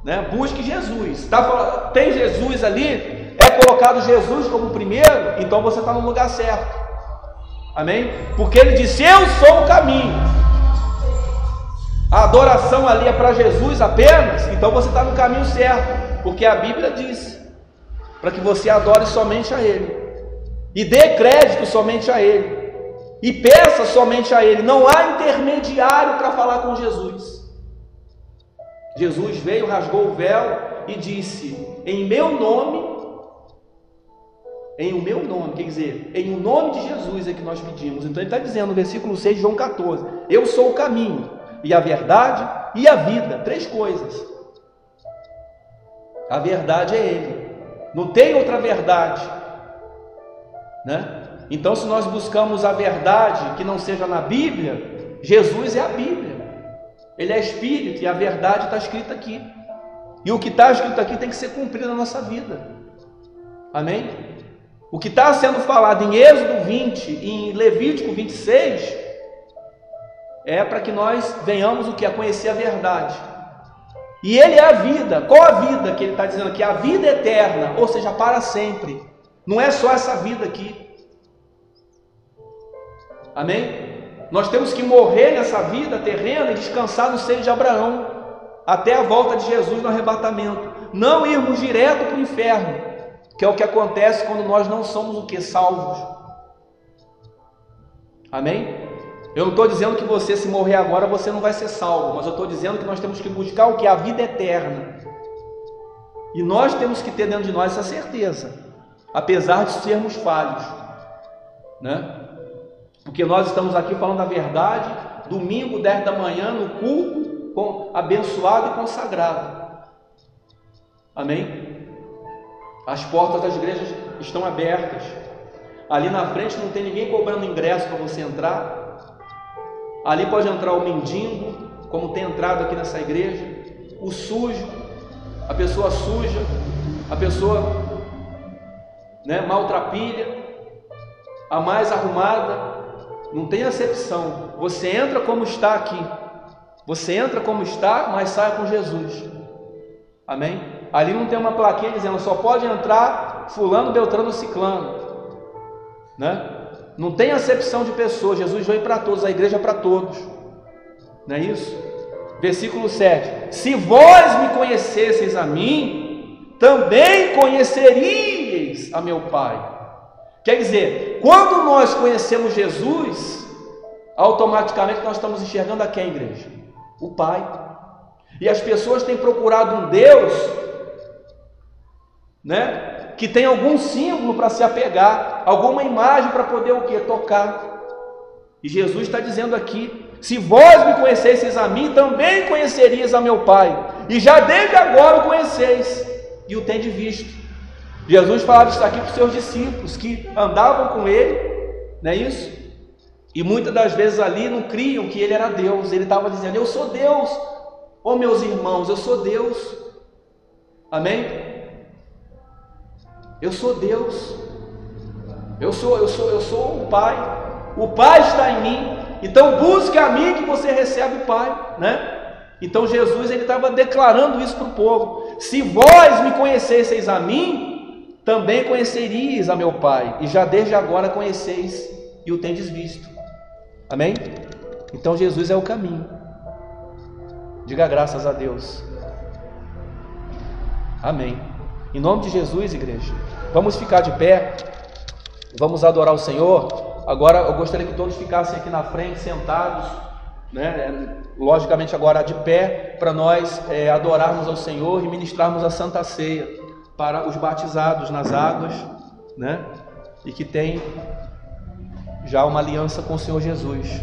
né? Busque Jesus. Tem Jesus ali, é colocado Jesus como primeiro, então você está no lugar certo, amém? Porque Ele disse: eu sou o caminho. A adoração ali é para Jesus apenas, então você está no caminho certo, porque a Bíblia diz para que você adore somente a Ele, e dê crédito somente a Ele, e peça somente a Ele. Não há intermediário para falar com Jesus. Jesus veio, rasgou o véu e disse: em meu nome, quer dizer, em o nome de Jesus é que nós pedimos. Então ele está dizendo no versículo 6 de João 14: eu sou o caminho e a verdade e a vida. Três coisas. A verdade é Ele, não tem outra verdade né? Então, se nós buscamos a verdade que não seja na Bíblia, Jesus é a Bíblia. Ele é Espírito e a verdade está escrita aqui. E o que está escrito aqui tem que ser cumprido na nossa vida. Amém? O que está sendo falado em Êxodo 20 e em Levítico 26 é para que nós venhamos o que? A conhecer a verdade. E Ele é a vida. Qual a vida que Ele está dizendo aqui? A vida eterna, ou seja, para sempre. Não é só essa vida aqui. Amém? Nós temos que morrer nessa vida terrena e descansar no seio de Abraão, até a volta de Jesus no arrebatamento. Não irmos direto para o inferno, que é o que acontece quando nós não somos o que? Salvos. Amém? Eu não estou dizendo que você, se morrer agora, você não vai ser salvo, mas eu estou dizendo que nós temos que buscar o que? A vida eterna. E nós temos que ter dentro de nós essa certeza, apesar de sermos falhos, né? Porque nós estamos aqui falando a verdade, domingo, 10 da manhã, no culto, abençoado e consagrado. Amém? As portas das igrejas estão abertas. Ali na frente não tem ninguém cobrando ingresso para você entrar. Ali pode entrar o mendigo, como tem entrado aqui nessa igreja, o sujo, a pessoa suja, a pessoa, né, maltrapilha, a mais arrumada. Não tem acepção. Você entra como está aqui. Você entra como está, mas sai com Jesus. Amém? Ali não tem uma plaquinha dizendo só pode entrar fulano, beltrano, ciclano, né? Não tem acepção de pessoas. Jesus veio para todos, a igreja é para todos. Não é isso? Versículo 7. Se vós me conhecesseis a mim, também conheceríeis a meu Pai. Quer dizer, quando nós conhecemos Jesus, automaticamente nós estamos enxergando a quem, igreja? O Pai. E as pessoas têm procurado um Deus, né, que tem algum símbolo para se apegar, alguma imagem para poder o quê? Tocar. E Jesus está dizendo aqui: se vós me conhecesseis a mim, também conhecerias a meu Pai, e já desde agora o conheceis e o tendes visto. Jesus falava isso aqui para os seus discípulos que andavam com ele, não é isso? E muitas das vezes ali não criam que ele era Deus. Ele estava dizendo: eu sou Deus, oh meus irmãos, eu sou Deus. Amém? Eu sou Deus. Eu sou o Pai. O Pai está em mim. Então busque a mim que você recebe o Pai, né? Então Jesus, ele estava declarando isso para o povo: se vós me conhecesseis a mim, também conheceríeis a meu Pai, e já desde agora conheceis e o tendes visto. Amém? Então Jesus é o caminho. Diga graças a Deus. Amém. Em nome de Jesus, igreja, vamos ficar de pé, vamos adorar o Senhor. Agora eu gostaria que todos ficassem aqui na frente, sentados, né? Logicamente agora de pé, para nós adorarmos ao Senhor e ministrarmos a Santa Ceia para os batizados nas águas, né? E que tem já uma aliança com o Senhor Jesus,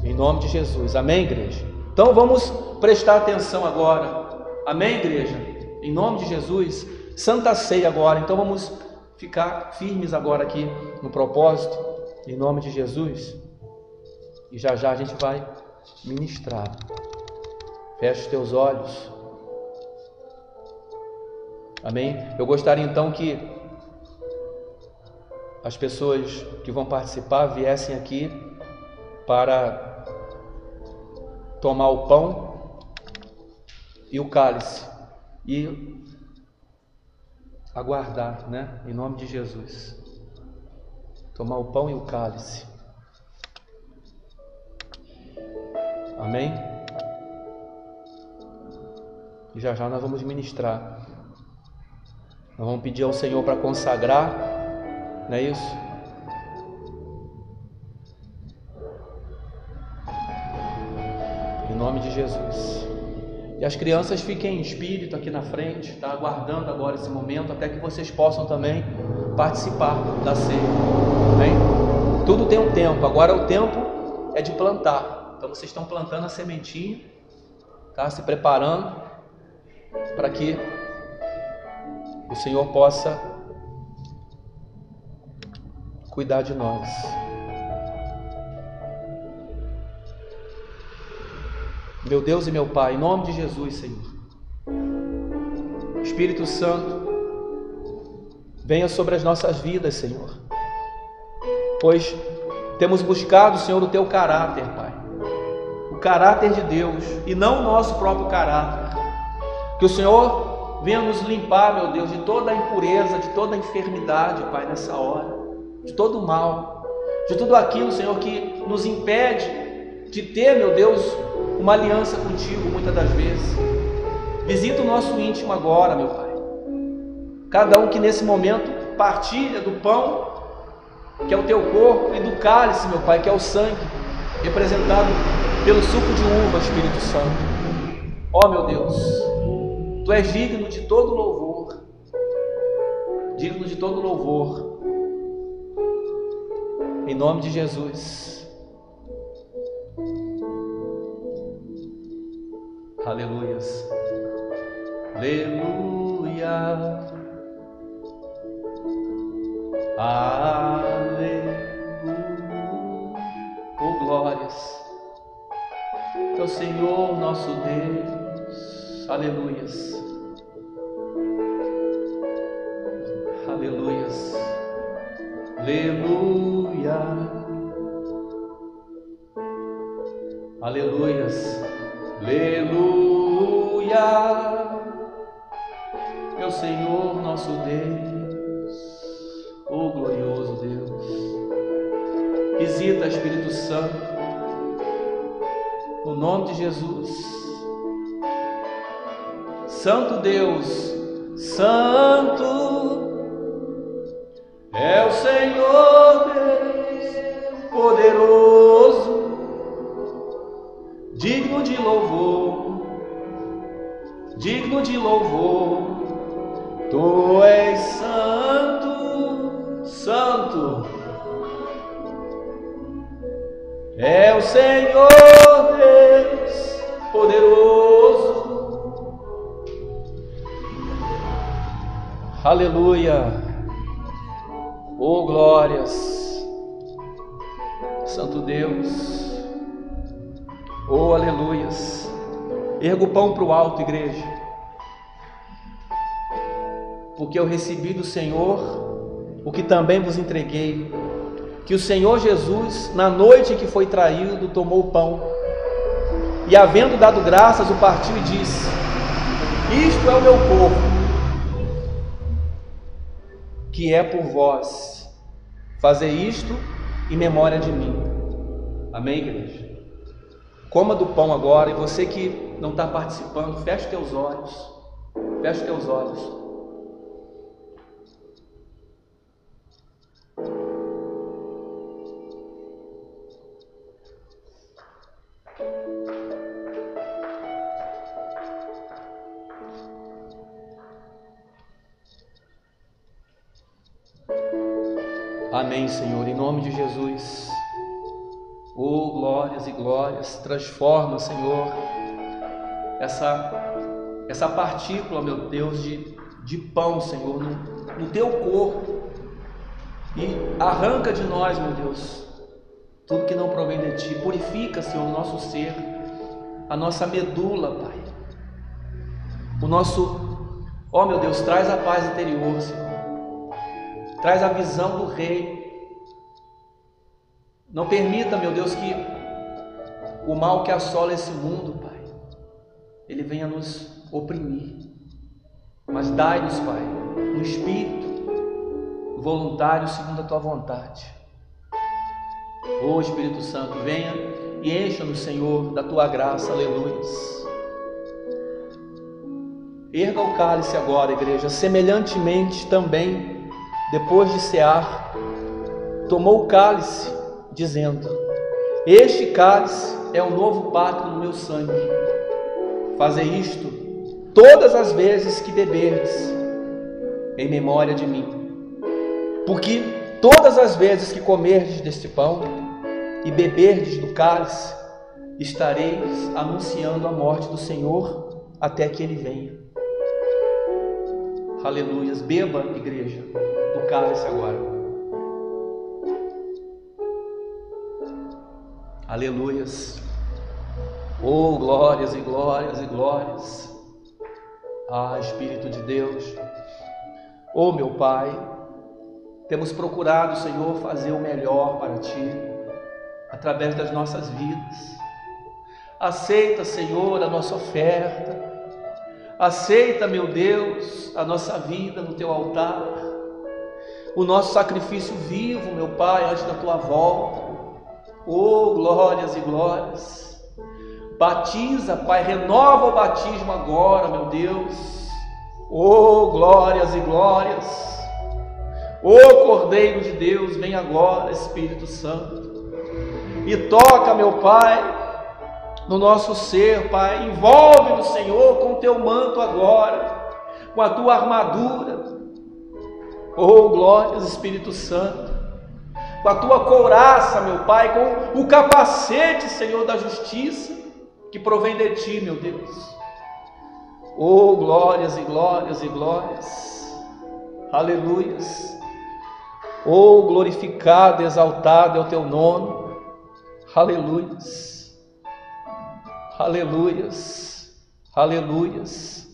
em nome de Jesus. Amém, igreja? Então vamos prestar atenção agora. Amém, igreja? Em nome de Jesus, Santa Ceia agora. Então vamos ficar firmes agora aqui no propósito, em nome de Jesus. E já já a gente vai ministrar. Fecha os teus olhos. Amém? Eu gostaria então que as pessoas que vão participar viessem aqui para tomar o pão e o cálice e aguardar, né? Em nome de Jesus. Tomar o pão e o cálice. Amém? E já já nós vamos ministrar. Nós vamos pedir ao Senhor para consagrar, não é isso? Em nome de Jesus. E as crianças fiquem em espírito aqui na frente, tá? Aguardando agora esse momento, até que vocês possam também participar da ceia. Amém? Tudo tem um tempo. Agora o tempo é de plantar. Então vocês estão plantando a sementinha, tá? Se preparando para que o Senhor possa cuidar de nós. Meu Deus e meu Pai, em nome de Jesus, Senhor, Espírito Santo, venha sobre as nossas vidas, Senhor, pois temos buscado, Senhor, o Teu caráter, Pai, o caráter de Deus e não o nosso próprio caráter. Que o Senhor venha nos limpar, meu Deus, de toda a impureza, de toda a enfermidade, Pai, nessa hora, de todo o mal, de tudo aquilo, Senhor, que nos impede de ter, meu Deus, uma aliança contigo muitas das vezes. Visita o nosso íntimo agora, meu Pai. Cada um que nesse momento partilha do pão, que é o Teu corpo, e do cálice, meu Pai, que é o sangue, representado pelo suco de uva, Espírito Santo. Ó, meu Deus, Tu és digno de todo louvor, digno de todo louvor, em nome de Jesus. Aleluias. Aleluia. Aleluia. Oh, glórias ao Senhor nosso Deus. Aleluias. Aleluias. Aleluia. Aleluias. Aleluia, meu Senhor, nosso Deus, oh glorioso Deus. Visita, Espírito Santo, no nome de Jesus. Santo Deus, Santo é o Senhor Deus poderoso, digno de louvor, digno de louvor. Tu és santo, santo é o Senhor Deus poderoso. Aleluia. Oh, glórias, Santo Deus. Oh, aleluias. Erga o pão para o alto, igreja, porque eu recebi do Senhor o que também vos entreguei, que o Senhor Jesus, na noite em que foi traído, tomou o pão e, havendo dado graças, o partiu e disse: isto é o meu corpo, que é por vós, fazei isto em memória de mim. Amém, igreja? Coma do pão agora, e você que não está participando, feche teus olhos, feche teus olhos. Amém, Senhor, em nome de Jesus. Oh, glórias e glórias. Transforma, Senhor, essa partícula, meu Deus, de pão, Senhor, no Teu corpo, e arranca de nós, meu Deus, tudo que não provém de Ti. Purifica, Senhor, o nosso ser, a nossa medula, Pai, o nosso, ó, meu Deus, traz a paz interior, Senhor, traz a visão do Rei. Não permita, meu Deus, que o mal que assola esse mundo, Pai, ele venha nos oprimir, mas dai-nos, Pai, um espírito voluntário segundo a Tua vontade. Ô Espírito Santo, venha e encha-nos, Senhor, da Tua graça. Aleluias. Erga o cálice agora, igreja. Semelhantemente também, depois de cear, tomou o cálice, dizendo: este cálice é o novo pacto no meu sangue. Fazei isto todas as vezes que beberdes, em memória de mim. Porque todas as vezes que comerdes deste pão e beberdes do cálice, estareis anunciando a morte do Senhor até que Ele venha. Aleluias. Beba, igreja, do cálice agora. Aleluias. Oh, glórias e glórias e glórias. Ah, Espírito de Deus. Oh, meu Pai, temos procurado, Senhor, fazer o melhor para Ti, através das nossas vidas. Aceita, Senhor, a nossa oferta. Aceita, meu Deus, a nossa vida no Teu altar. O nosso sacrifício vivo, meu Pai, antes da Tua volta. Oh, glórias e glórias. Batiza, Pai, renova o batismo agora, meu Deus. Oh, glórias e glórias. Oh, Cordeiro de Deus, vem agora, Espírito Santo, e toca, meu Pai, no nosso ser, Pai. Envolve-nos, Senhor, com o Teu manto agora, com a Tua armadura. Oh, glórias, Espírito Santo, com a Tua couraça, meu Pai, com o capacete, Senhor, da justiça, que provém de Ti, meu Deus. Oh, glórias e glórias e glórias. Aleluias. Oh, glorificado e exaltado é o Teu nome. Aleluias. Aleluias. Aleluias.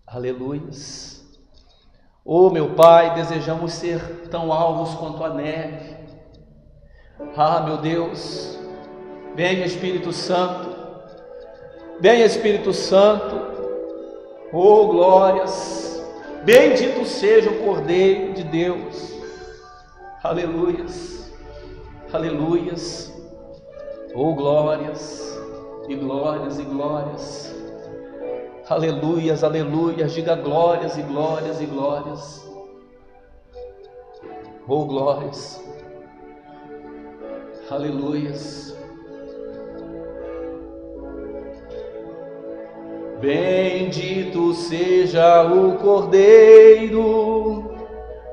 Aleluias. Oh, meu Pai, desejamos ser tão alvos quanto a neve. Ah, meu Deus, venha, Espírito Santo, venha, Espírito Santo. Oh, glórias, bendito seja o Cordeiro de Deus. Aleluias, aleluias. Oh, glórias e glórias e glórias. Aleluias, aleluias. Diga glórias e glórias e glórias. Oh, glórias. Aleluias. Bendito seja o Cordeiro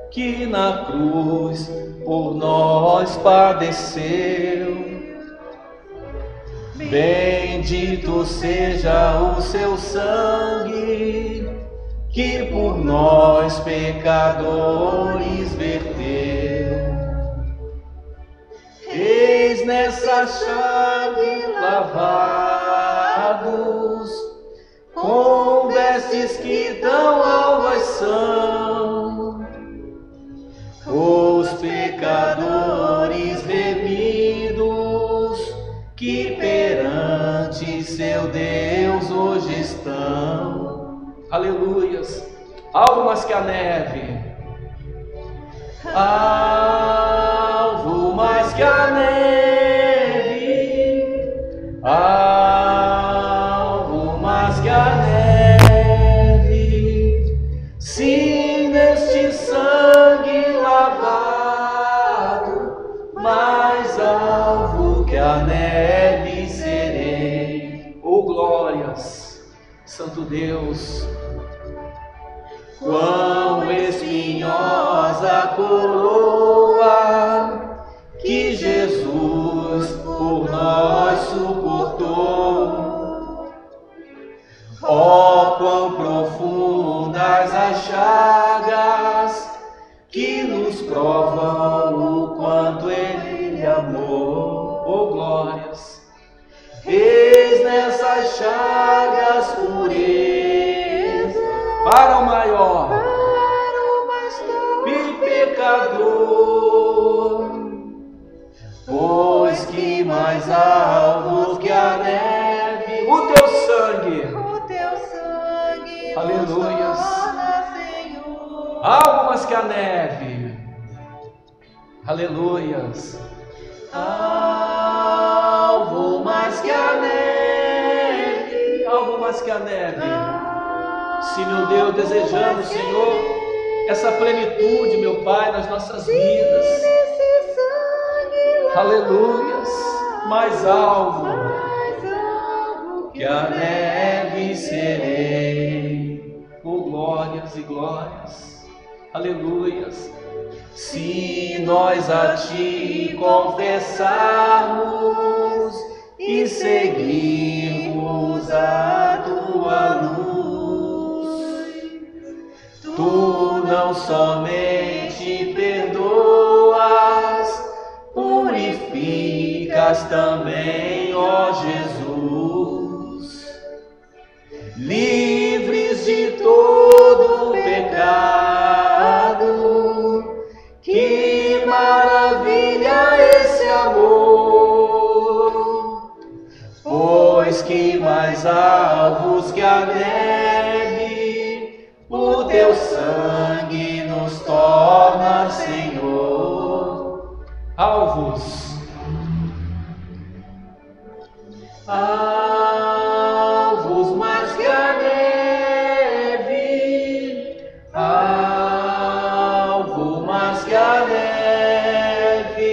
que na cruz por nós padeceu. Bendito seja o seu sangue que por nós pecadores verteu. Eis nessa chave lavados, com vestes que tão alvas são, os pecadores remidos que perante seu Deus hoje estão. Aleluias. Alvo mais que a neve, alvo mais que a neve, alvo mais que a neve. Sim, neste sangue lavado, mais alvo que a neve serei. Oh, glórias, Santo Deus. Quão espinhosa coroa que Jesus por nós suportou. Ó, quão profundas as chagas que nos provam o quanto Ele amou. Oh, glórias. Eis nessas chagas pureza para o maior e pecador, pois que mais alvo que a neve o teu sangue, aleluias, alvo mais que a neve, aleluias, alvo mais que a neve, alvo mais que a neve. Sim, meu Deus, desejamos, Senhor, essa plenitude, meu Pai, nas nossas vidas. Aleluias, mais alvo que a neve serei. Oh, glórias e glórias. Aleluias. Se nós a Ti confessarmos e seguirmos a Tua luz, Tu não somente perdoas, purifica mas também, ó Jesus, livres de todo pecado. Que maravilha esse amor, pois que mais alvos que a neve, o teu sangue nos torna, Senhor. Alvos, alvos mais que a neve, alvo mais que a neve,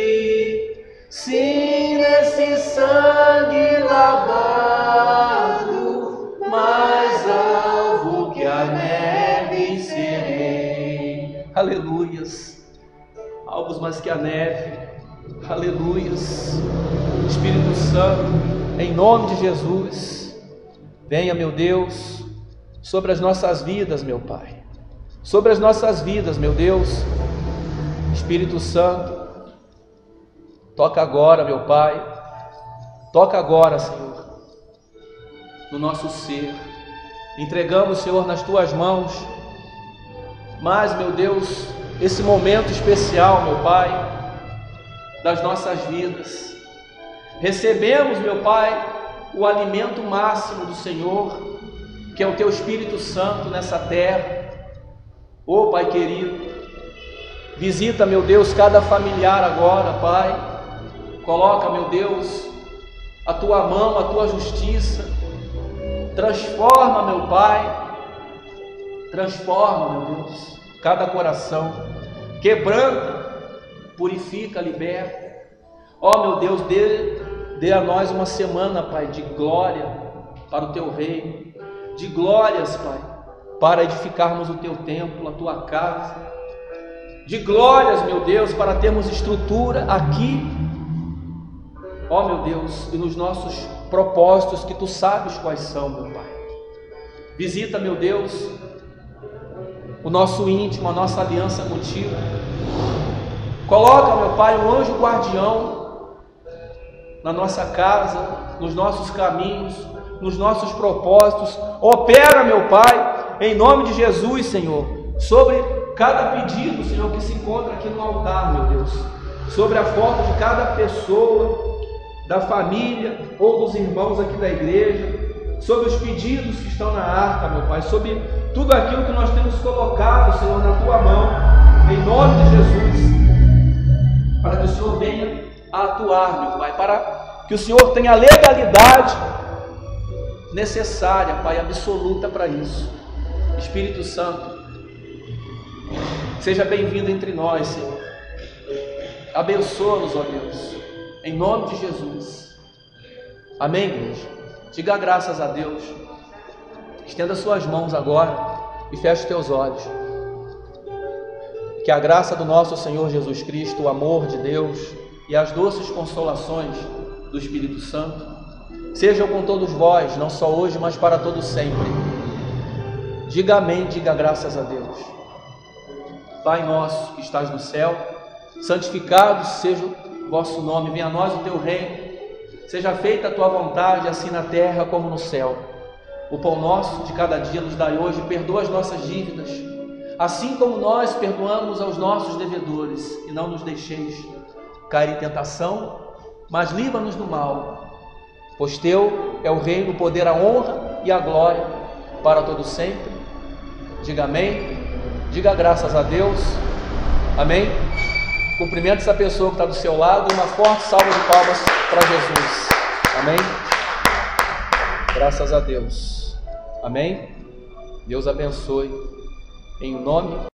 sim, nesse sangue lavado, mais alvo que a neve serei. Aleluias, alvos mais que a neve, aleluias. Espírito Santo, em nome de Jesus, venha, meu Deus, sobre as nossas vidas, meu Pai, sobre as nossas vidas, meu Deus. Espírito Santo, toca agora, meu Pai, toca agora, Senhor, no nosso ser. Entregamos, Senhor, nas Tuas mãos, mas, meu Deus, esse momento especial, meu Pai, das nossas vidas, recebemos, meu Pai, o alimento máximo do Senhor, que é o Teu Espírito Santo nessa terra. Ô Pai querido, visita, meu Deus, cada familiar agora, Pai. Coloca, meu Deus, a Tua mão, a Tua justiça. Transforma, meu Pai, transforma, meu Deus, cada coração. Quebranta, purifica, liberta. Ó, meu Deus, dê a nós uma semana, Pai, de glória para o Teu reino, de glórias, Pai, para edificarmos o Teu templo, a Tua casa, de glórias, meu Deus, para termos estrutura aqui, ó, meu Deus, e nos nossos propósitos, que Tu sabes quais são, meu Pai. Visita, meu Deus, o nosso íntimo, a nossa aliança contigo. Coloca, meu Pai, um anjo guardião na nossa casa, nos nossos caminhos, nos nossos propósitos. Opera, meu Pai, em nome de Jesus, Senhor, sobre cada pedido, Senhor, que se encontra aqui no altar, meu Deus, sobre a foto de cada pessoa, da família ou dos irmãos aqui da igreja, sobre os pedidos que estão na arca, meu Pai, sobre tudo aquilo que nós temos colocado, Senhor, na Tua mão, em nome de Jesus, para que o Senhor venha a atuar, meu Pai, para que o Senhor tenha a legalidade necessária, Pai, absoluta para isso. Espírito Santo, seja bem-vindo entre nós, Senhor. Abençoa-nos, ó Deus, em nome de Jesus. Amém, igreja? Diga graças a Deus. Estenda suas mãos agora e feche os teus olhos. Que a graça do nosso Senhor Jesus Cristo, o amor de Deus e as doces consolações do Espírito Santo sejam com todos vós, não só hoje, mas para todo sempre. Diga amém, diga graças a Deus. Pai nosso que estás no céu, santificado seja o vosso nome, venha a nós o teu reino, seja feita a tua vontade, assim na terra como no céu. O pão nosso de cada dia nos dai hoje, perdoa as nossas dívidas, assim como nós perdoamos aos nossos devedores, e não nos deixeis cair em tentação, mas livra-nos do mal, pois teu é o reino, o poder, a honra e a glória para todo sempre. Diga amém, diga graças a Deus, amém. Cumprimente essa pessoa que está do seu lado, uma forte salva de palmas para Jesus, amém. Graças a Deus, amém. Deus abençoe, em nome